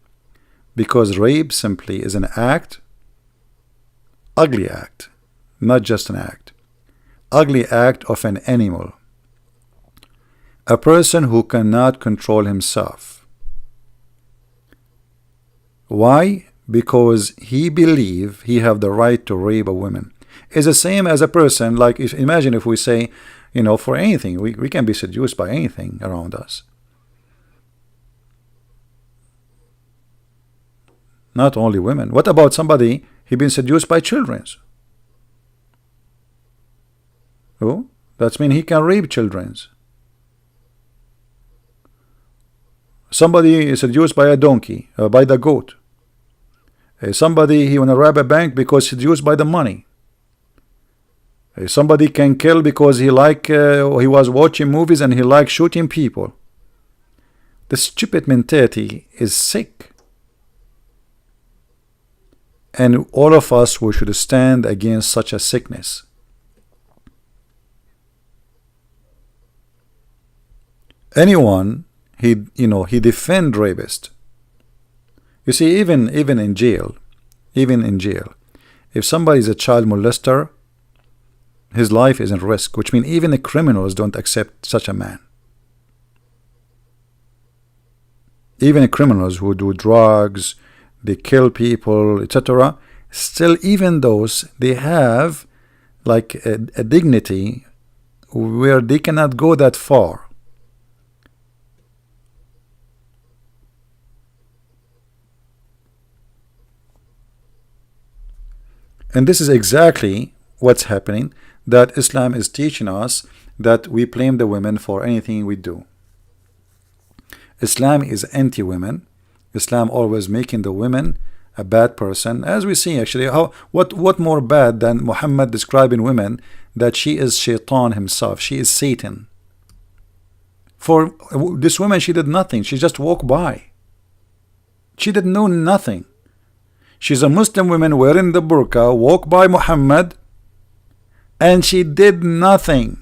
because rape simply is an act, ugly act, not just an act, ugly act of an animal, a person who cannot control himself. Why? Because he believe he have the right to rape a woman. It's the same as a person, like imagine if we say, you know, for anything, we can be seduced by anything around us. Not only women. What about somebody, he been seduced by children? Oh, that means he can rape children. Somebody is seduced by a donkey, by the goat. Somebody, he want to rob a bank because seduced by the money. Somebody can kill because he was watching movies and he likes shooting people. The stupid mentality is sick. And all of us, we should stand against such a sickness. Anyone, he defend rapist. You see, even in jail, if somebody is a child molester, his life is in risk, which means even the criminals don't accept such a man. Even the criminals who do drugs, they kill people, etc., still even those, they have like a dignity where they cannot go that far. And this is exactly what's happening, that Islam is teaching us that we blame the women for anything we do. Islam is anti-women. Islam always making the women a bad person, as we see actually. What more bad than Muhammad describing women that she is shaitan himself, she is Satan. For this woman, she did nothing, she just walked by, she did know nothing. She's a Muslim woman wearing the burqa, walked by Muhammad, and she did nothing.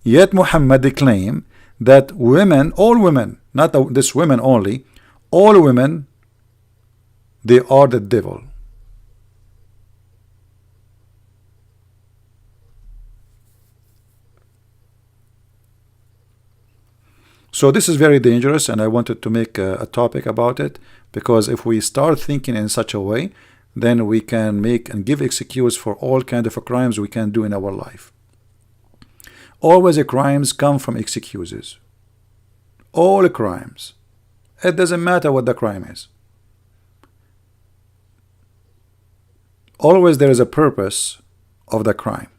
Yet Muhammad claimed that women, all women, not this women only, all women they are the devil. So this is very dangerous, and I wanted to make a topic about it, because if we start thinking in such a way, then we can make and give excuse for all kind of crimes we can do in our life. Always the crimes come from excuses. All crimes. It doesn't matter what the crime is. Always there is a purpose of the crime.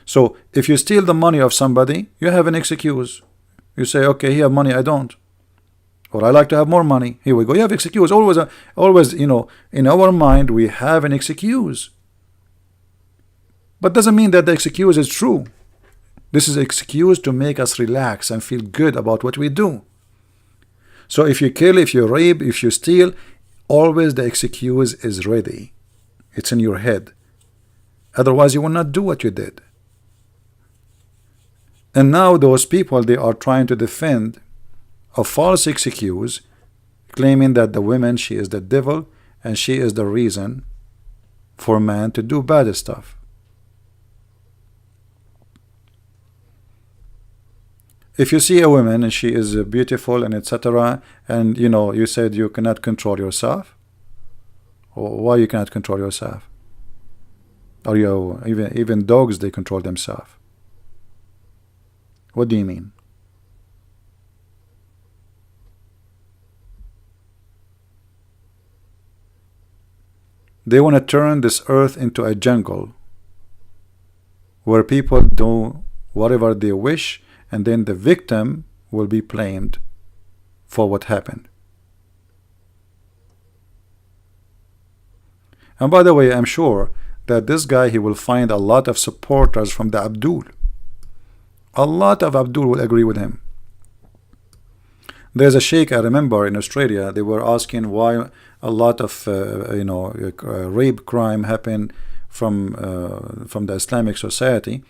So if you steal the money of somebody, you have an excuse. You say, okay, he have money, I don't. Or I like to have more money. Here we go. You have excuse. Always, you know, in our mind we have an excuse. But doesn't mean that the excuse is true. This is an excuse to make us relax and feel good about what we do. So if you kill, if you rape, if you steal, always the excuse is ready. It's in your head. Otherwise you will not do what you did. And now those people, they are trying to defend a false excuse, claiming that the woman, she is the devil, and she is the reason for man to do bad stuff. If you see a woman and she is beautiful and etc., and you know, you said you cannot control yourself, or why you cannot control yourself? Or you even dogs, they control themselves. What do you mean? They want to turn this earth into a jungle where people do whatever they wish, and then the victim will be blamed for what happened. And by the way, I'm sure that this guy, he will find a lot of supporters from the Abdul. A lot of Abdul will agree with him. There's a sheikh, I remember, in Australia, they were asking why a lot of rape crime happened from the Islamic society.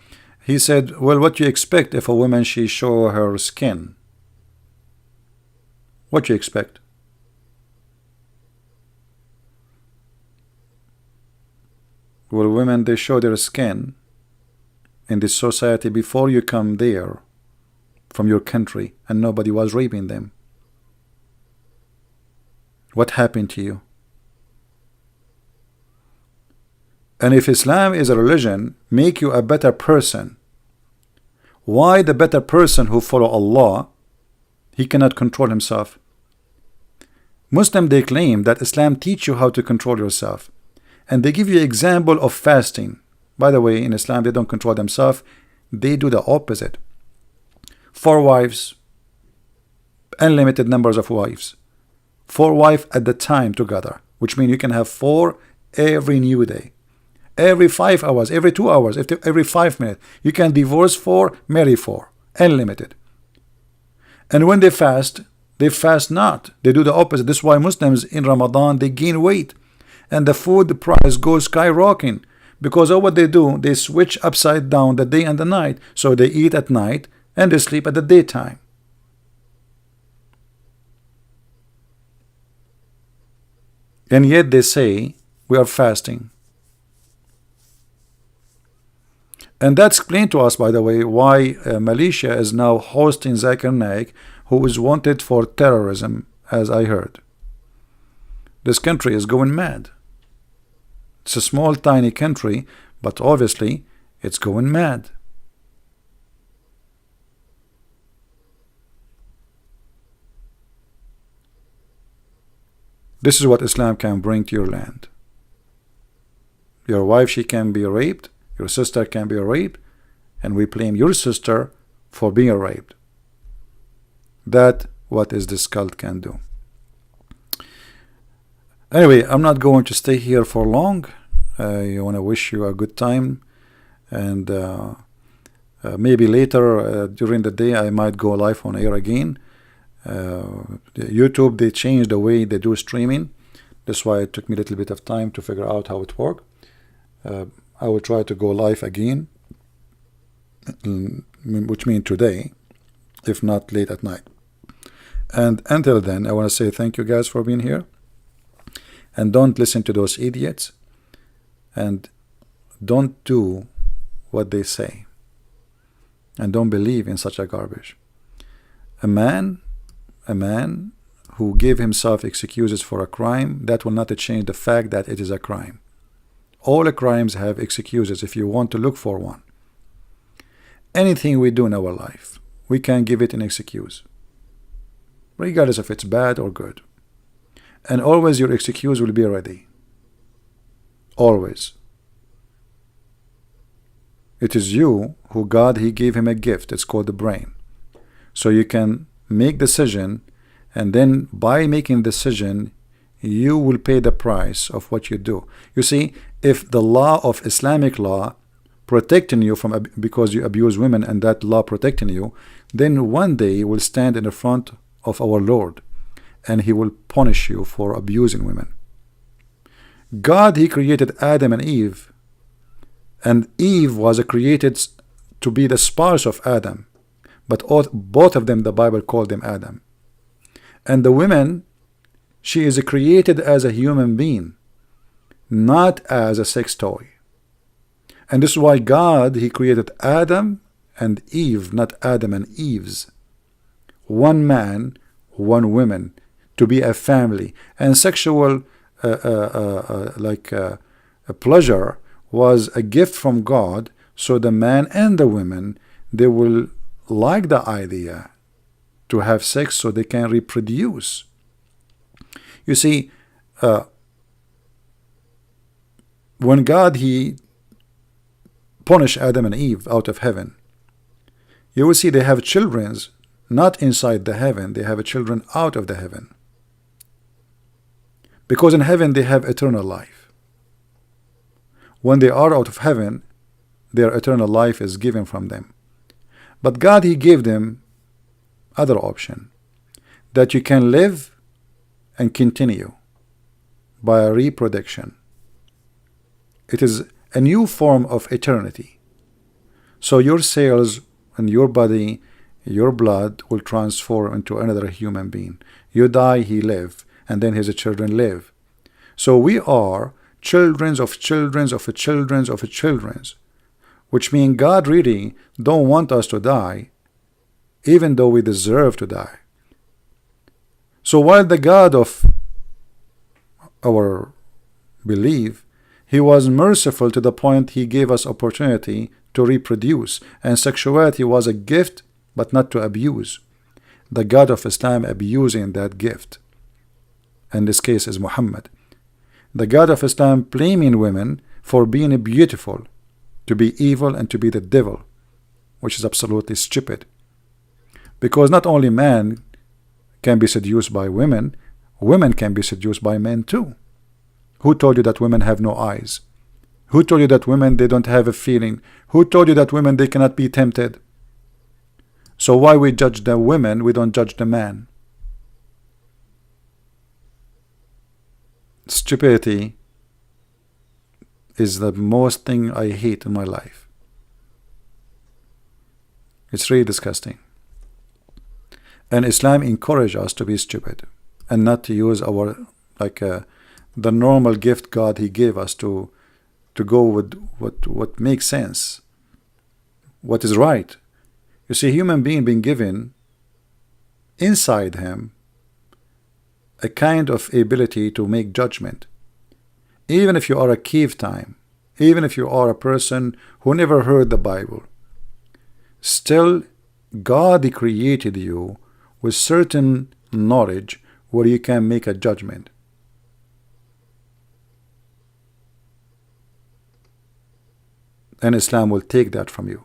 He said, well, what do you expect if a woman, she show her skin? What do you expect? Well, women, they show their skin in this society before you come there from your country, and nobody was raping them. What happened to you? And if Islam is a religion, make you a better person, why the better person who follow Allah, he cannot control himself? Muslim, they claim that Islam teach you how to control yourself, and they give you example of fasting. By the way, in Islam, they don't control themselves. They do the opposite. 4 wives, unlimited numbers of wives. 4 wives at the time together, which means you can have 4 every new day. Every 5 hours, every 2 hours, every 5 minutes. You can divorce 4, marry 4. Unlimited. And when they fast not. They do the opposite. This is why Muslims in Ramadan, they gain weight. And the food price goes skyrocketing. Because of what they do, they switch upside down the day and the night. So they eat at night and they sleep at the daytime. And yet they say we are fasting. And that's explained to us, by the way, why Malaysia is now hosting Zakir Naik, who is wanted for terrorism, as I heard. This country is going mad. It's a small, tiny country, but obviously it's going mad. This is what Islam can bring to your land. Your wife, she can be raped. Your sister can be raped. And we blame your sister for being raped. That what is this cult can do. Anyway, I'm not going to stay here for long. I want to wish you a good time, and maybe later during the day I might go live on air again. YouTube, they changed the way they do streaming. That's why it took me a little bit of time to figure out how it works. I will try to go live again, which means today, if not late at night. And until then, I want to say thank you guys for being here. And don't listen to those idiots, and don't do what they say, and don't believe in such a garbage. A man who gave himself excuses for a crime, that will not change the fact that it is a crime. All the crimes have excuses if you want to look for one. Anything we do in our life, we can give it an excuse, regardless if it's bad or good. And always your excuse will be ready. Always. It is you who God, He gave him a gift. It's called the brain. So you can make decision, and then by making decision, you will pay the price of what you do. You see, if the law of Islamic law protecting you from because you abuse women, and that law protecting you, then one day you will stand in the front of our Lord, and He will punish you for abusing women. God, He created Adam and Eve, and Eve was created to be the spouse of Adam, but both of them, the Bible called them Adam. And the woman, she is created as a human being, not as a sex toy. And this is why God, He created Adam and Eve, not Adam and Eve's. One man, one woman, to be a family. And sexual a pleasure was a gift from God, so the man and the woman, they will like the idea to have sex so they can reproduce. You see, when God, He punished Adam and Eve out of heaven, you will see they have children not inside the heaven, they have children out of the heaven. Because in heaven they have eternal life. When they are out of heaven, their eternal life is given from them. But God, He gave them other option, that you can live and continue by reproduction. It is a new form of eternity. So your cells and your body, your blood will transform into another human being. You die, he live, and then his children live. So we are children of children of children of children, which means God really don't want us to die, even though we deserve to die. So while the God of our belief, He was merciful to the point He gave us opportunity to reproduce, and sexuality was a gift but not to abuse. The God of Islam abusing that gift, in this case is Muhammad. The God of Islam blaming women for being beautiful, to be evil and to be the devil, which is absolutely stupid. Because not only men can be seduced by women, women can be seduced by men too. Who told you that women have no eyes? Who told you that women, they don't have a feeling? Who told you that women, they cannot be tempted? So why we judge the women, we don't judge the man? Stupidity is the most thing I hate in my life. It's really disgusting. And Islam encourages us to be stupid and not to use our the normal gift God He gave us to go with what makes sense, what is right. You see, human being being given inside him a kind of ability to make judgment. Even if you are a cave time, even if you are a person who never heard the Bible, still God, He created you with certain knowledge where you can make a judgment. And Islam will take that from you.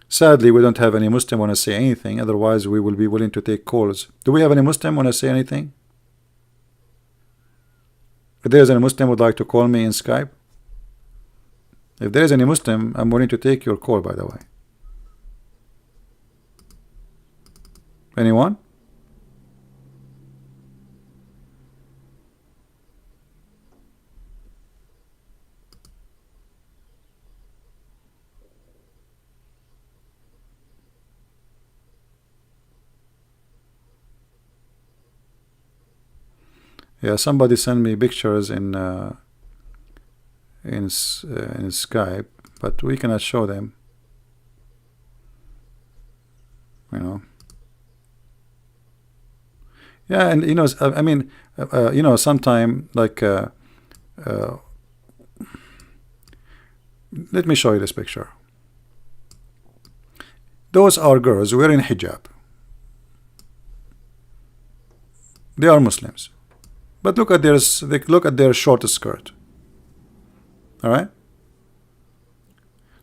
Sadly, we don't have any Muslim want to say anything, otherwise we will be willing to take calls. Do we have any Muslim want to say anything? If there is any Muslim would like to call me in Skype, if there is any Muslim, I'm willing to take your call, by the way. Anyone? Yeah, somebody sent me pictures in Skype, but we cannot show them. You know. Yeah, and you know, I mean, you know, sometime like, let me show you this picture. Those are girls wearing hijab. They are Muslims, but look at their short skirt. All right.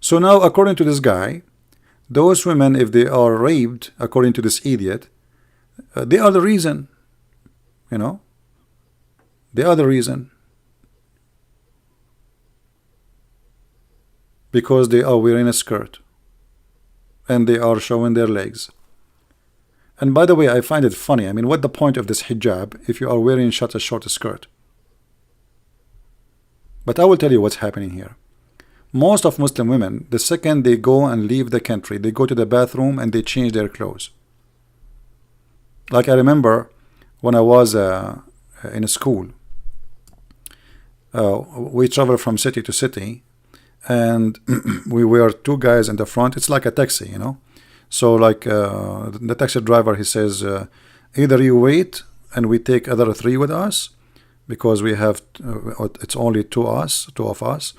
So now, according to this guy, those women, if they are raped, according to this idiot, they are the reason. You know, they are the reason, because they are wearing a skirt and they are showing their legs. And by the way, I find it funny. I mean, what the point of this hijab if you are wearing a short skirt? But I will tell you what's happening here. Most of Muslim women, the second they go and leave the country, they go to the bathroom and they change their clothes. Like I remember when I was in a school, we travel from city to city, and we were two guys in the front. It's like a taxi, you know. So like the taxi driver, he says, either you wait and we take other three with us, because we have it's only two of us,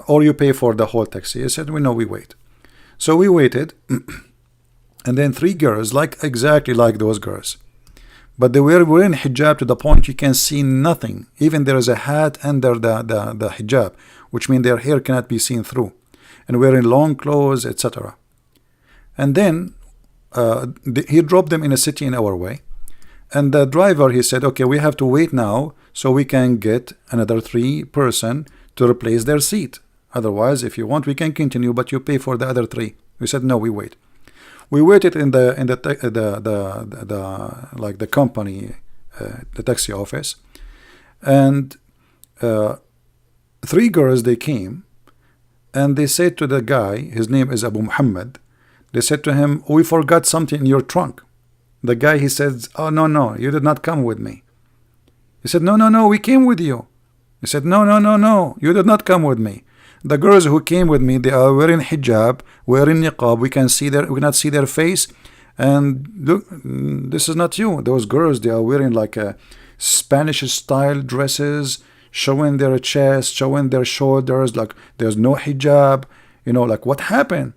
or you pay for the whole taxi. He said, we know, we wait. So we waited, and then three girls, like exactly like those girls, but they were wearing hijab to the point you can see nothing. Even there is a hat under the hijab, which means their hair cannot be seen through, and wearing long clothes, etc. And then he dropped them in a city in our way, and the driver, he said, okay, we have to wait now so we can get another three person to replace their seat. Otherwise, if you want, we can continue, but you pay for the other three. We said, no, we wait. We waited in the like the company, the taxi office, and three girls, they came and they said to the guy, his name is Abu Muhammad, they said to him, we forgot something in your trunk. The guy, he says, oh, no, you did not come with me. He said, no, we came with you. He said, no, you did not come with me. The girls who came with me, they are wearing hijab, wearing niqab. We cannot see their face. And look, this is not you. Those girls, they are wearing like a Spanish style dresses, showing their chest, showing their shoulders, like there's no hijab. You know, like what happened?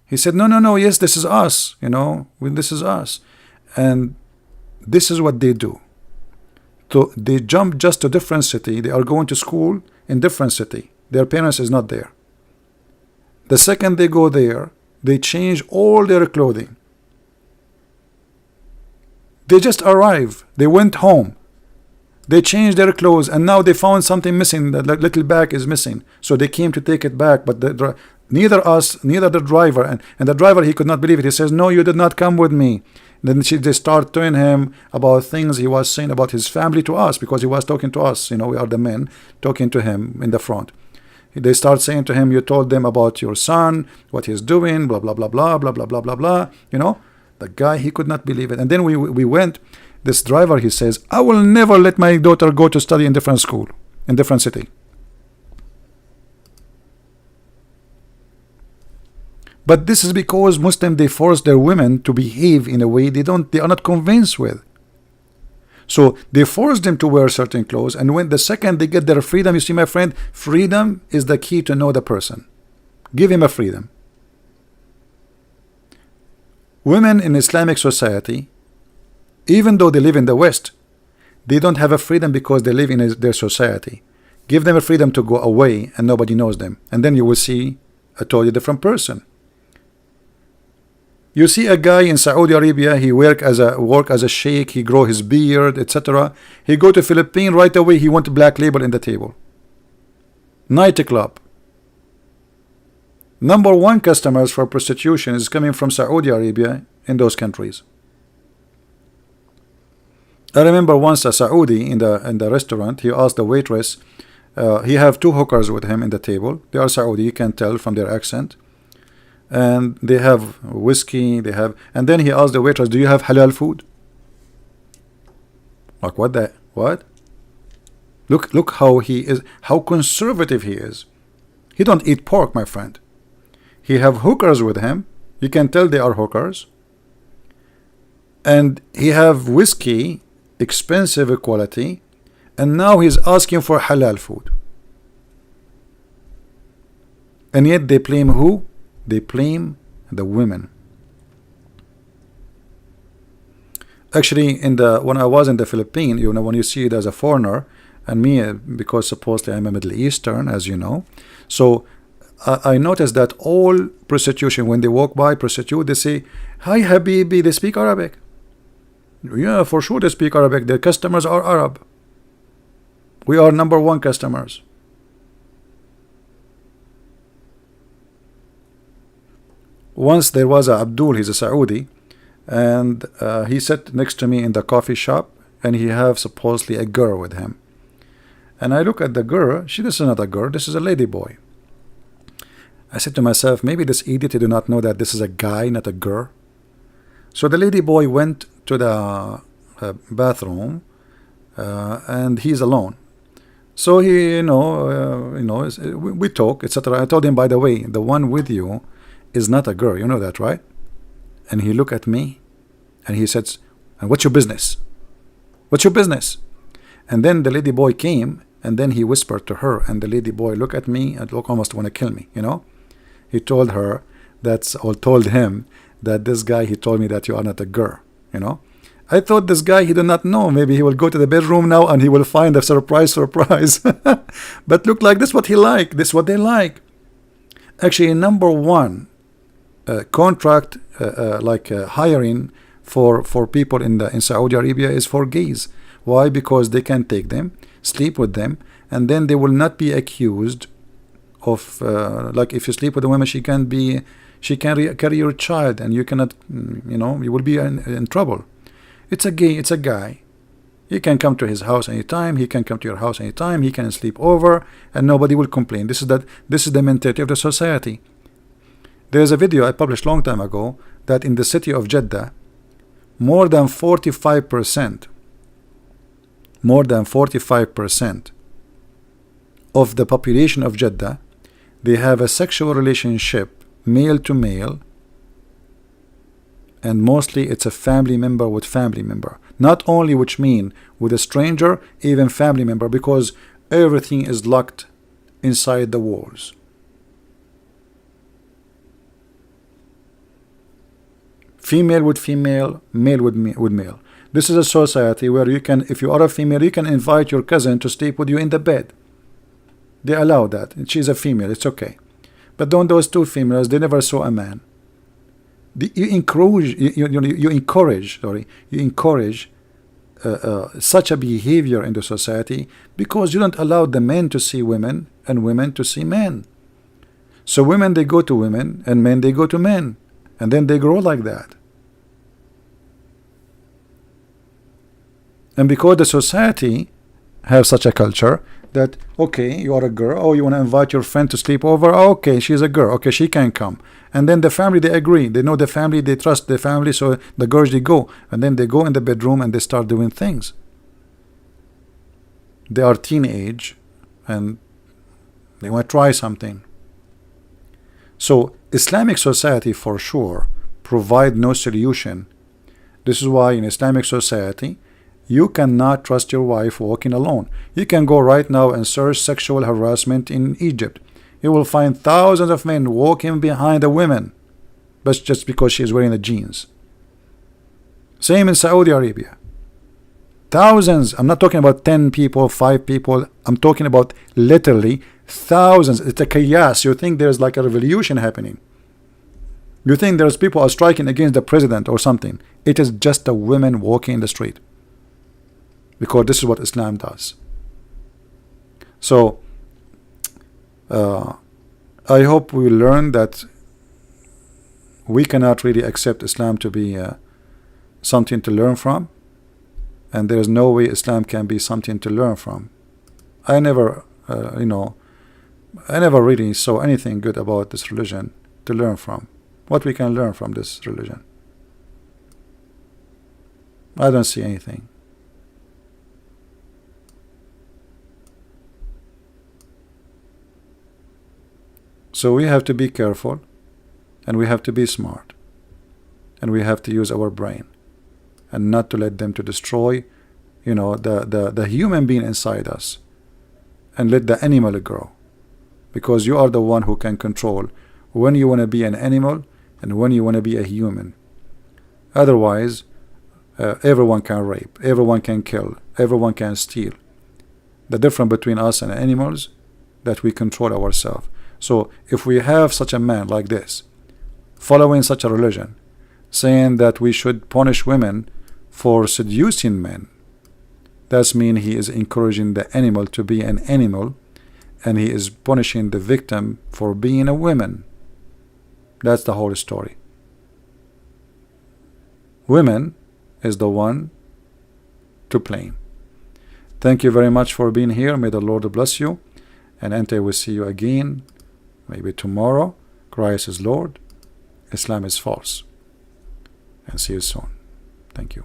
He said, no, yes, this is us. You know, this is us. And this is what they do. So they jump just to different city. They are going to school in different city. Their parents is not there. The second they go there, they change all their clothing. They just arrive. They went home. They changed their clothes, and now they found something missing. The little bag is missing. So they came to take it back, but neither the driver, and the driver, he could not believe it. He says, no, you did not come with me. Then they start telling him about things he was saying about his family to us, because he was talking to us. You know, we are the men talking to him in the front. They start saying to him, you told them about your son, what he's doing, blah, blah, blah, blah, blah, blah, blah, blah, blah. You know, the guy, he could not believe it. And then we went, this driver, he says, I will never let my daughter go to study in different school, in different city. But this is because Muslims, they force their women to behave in a way they are not convinced with. So they force them to wear certain clothes, and when the second they get their freedom, you see, my friend, freedom is the key to know the person. Give him a freedom. Women in Islamic society, even though they live in the West, they don't have a freedom because they live in their society. Give them a freedom to go away and nobody knows them, and then you will see a totally different person. You see a guy in Saudi Arabia, he work as a sheikh, he grow his beard, etc. He go to Philippines, right away he want black label in the table. Nightclub. #1 customers for prostitution is coming from Saudi Arabia in those countries. I remember once a Saudi in the restaurant, he asked the waitress, he have two hookers with him in the table. They are Saudi, you can tell from their accent. And they have whiskey, and then he asked the waitress, do you have halal food? Like what? Look how he is, how conservative he is. He don't eat pork, my friend. He have hookers with him. You can tell they are hookers. And he have whiskey, expensive quality, and now he's asking for halal food. And yet they blame who? They blame the women. Actually, when I was in the Philippines, you know, when you see it as a foreigner, and me, because supposedly I'm a Middle Eastern, as you know, so I noticed that all prostitution, when they walk by prostitute, they say, "Hi Habibi," they speak Arabic. Yeah, for sure they speak Arabic. Their customers are Arab. We are #1 customers. Once there was a Abdul, he's a Saudi, and he sat next to me in the coffee shop, and he have supposedly a girl with him. And I look at the girl. This is not a girl, this is a lady boy. I said to myself, maybe this idiot do not know that this is a guy, not a girl. So the lady boy went to the bathroom, and he's alone. So he, we talk, etc. I told him, by the way, the one with you is not a girl, you know that, right? And he looked at me, and he said, "And what's your business? What's your business?" And then the lady boy came, and then he whispered to her, and the lady boy looked at me and almost want to kill me, you know. He told her told him that this guy, he told me that you are not a girl, you know. I thought this guy, he did not know. Maybe he will go to the bedroom now and he will find a surprise. But look, like this what he like. This what they like. Actually, #1 contract hiring for people in Saudi Arabia is for gays. Why? Because they can take them, sleep with them, and then they will not be accused of like if you sleep with a woman, she can carry your child, and you cannot, you will be in trouble. It's a gay, it's a guy. He can come to his house anytime. He can come to your house anytime. He can sleep over, and nobody will complain. This is the mentality of the society. There's a video I published long time ago that in the city of Jeddah, more than 45% of the population of Jeddah, they have a sexual relationship, male to male, and mostly it's a family member with family member. Not only which mean with a stranger, even family member, because everything is locked inside the walls. Female with female, male with male. This is a society where you can, if you are a female, you can invite your cousin to sleep with you in the bed. They allow that. She's a female, it's okay. But don't those two females, they never saw a man. You encourage such a behavior in the society because you don't allow the men to see women and women to see men. So women, they go to women, and men, they go to men, and then they grow like that. And because the society have such a culture that, okay, you are a girl, oh, you want to invite your friend to sleep over, oh, okay, she's a girl, okay, she can come. And then the family, they agree, they know the family, they trust the family, so the girls, they go, and then they go in the bedroom and they start doing things. They are teenage and they want to try something. So Islamic society for sure provide no solution. This is why in Islamic society you cannot trust your wife walking alone. You can go right now and search sexual harassment in Egypt. You will find thousands of men walking behind a woman, but just because she is wearing the jeans. Same in Saudi Arabia. Thousands. I'm not talking about 10 people, 5 people. I'm talking about literally thousands. It's a chaos. You think there's like a revolution happening. You think there's people are striking against the president or something. It is just a women walking in the street. Because this is what Islam does. So I hope we learn that we cannot really accept Islam to be something to learn from, and there is no way Islam can be something to learn from. I never really saw anything good about this religion to learn from. What we can learn from this religion? I don't see anything. So we have to be careful, and we have to be smart, and we have to use our brain, and not to let them to destroy, you know, the human being inside us, and let the animal grow, because you are the one who can control when you want to be an animal and when you want to be a human. Otherwise, everyone can rape, everyone can kill, everyone can steal. The difference between us and animals, that we control ourselves. So if we have such a man like this, following such a religion, saying that we should punish women for seducing men, that means he is encouraging the animal to be an animal, and he is punishing the victim for being a woman. That's the whole story. Women is the one to blame. Thank you very much for being here. May the Lord bless you, and until we see you again, maybe tomorrow. Christ is Lord, Islam is false, and see you soon. Thank you.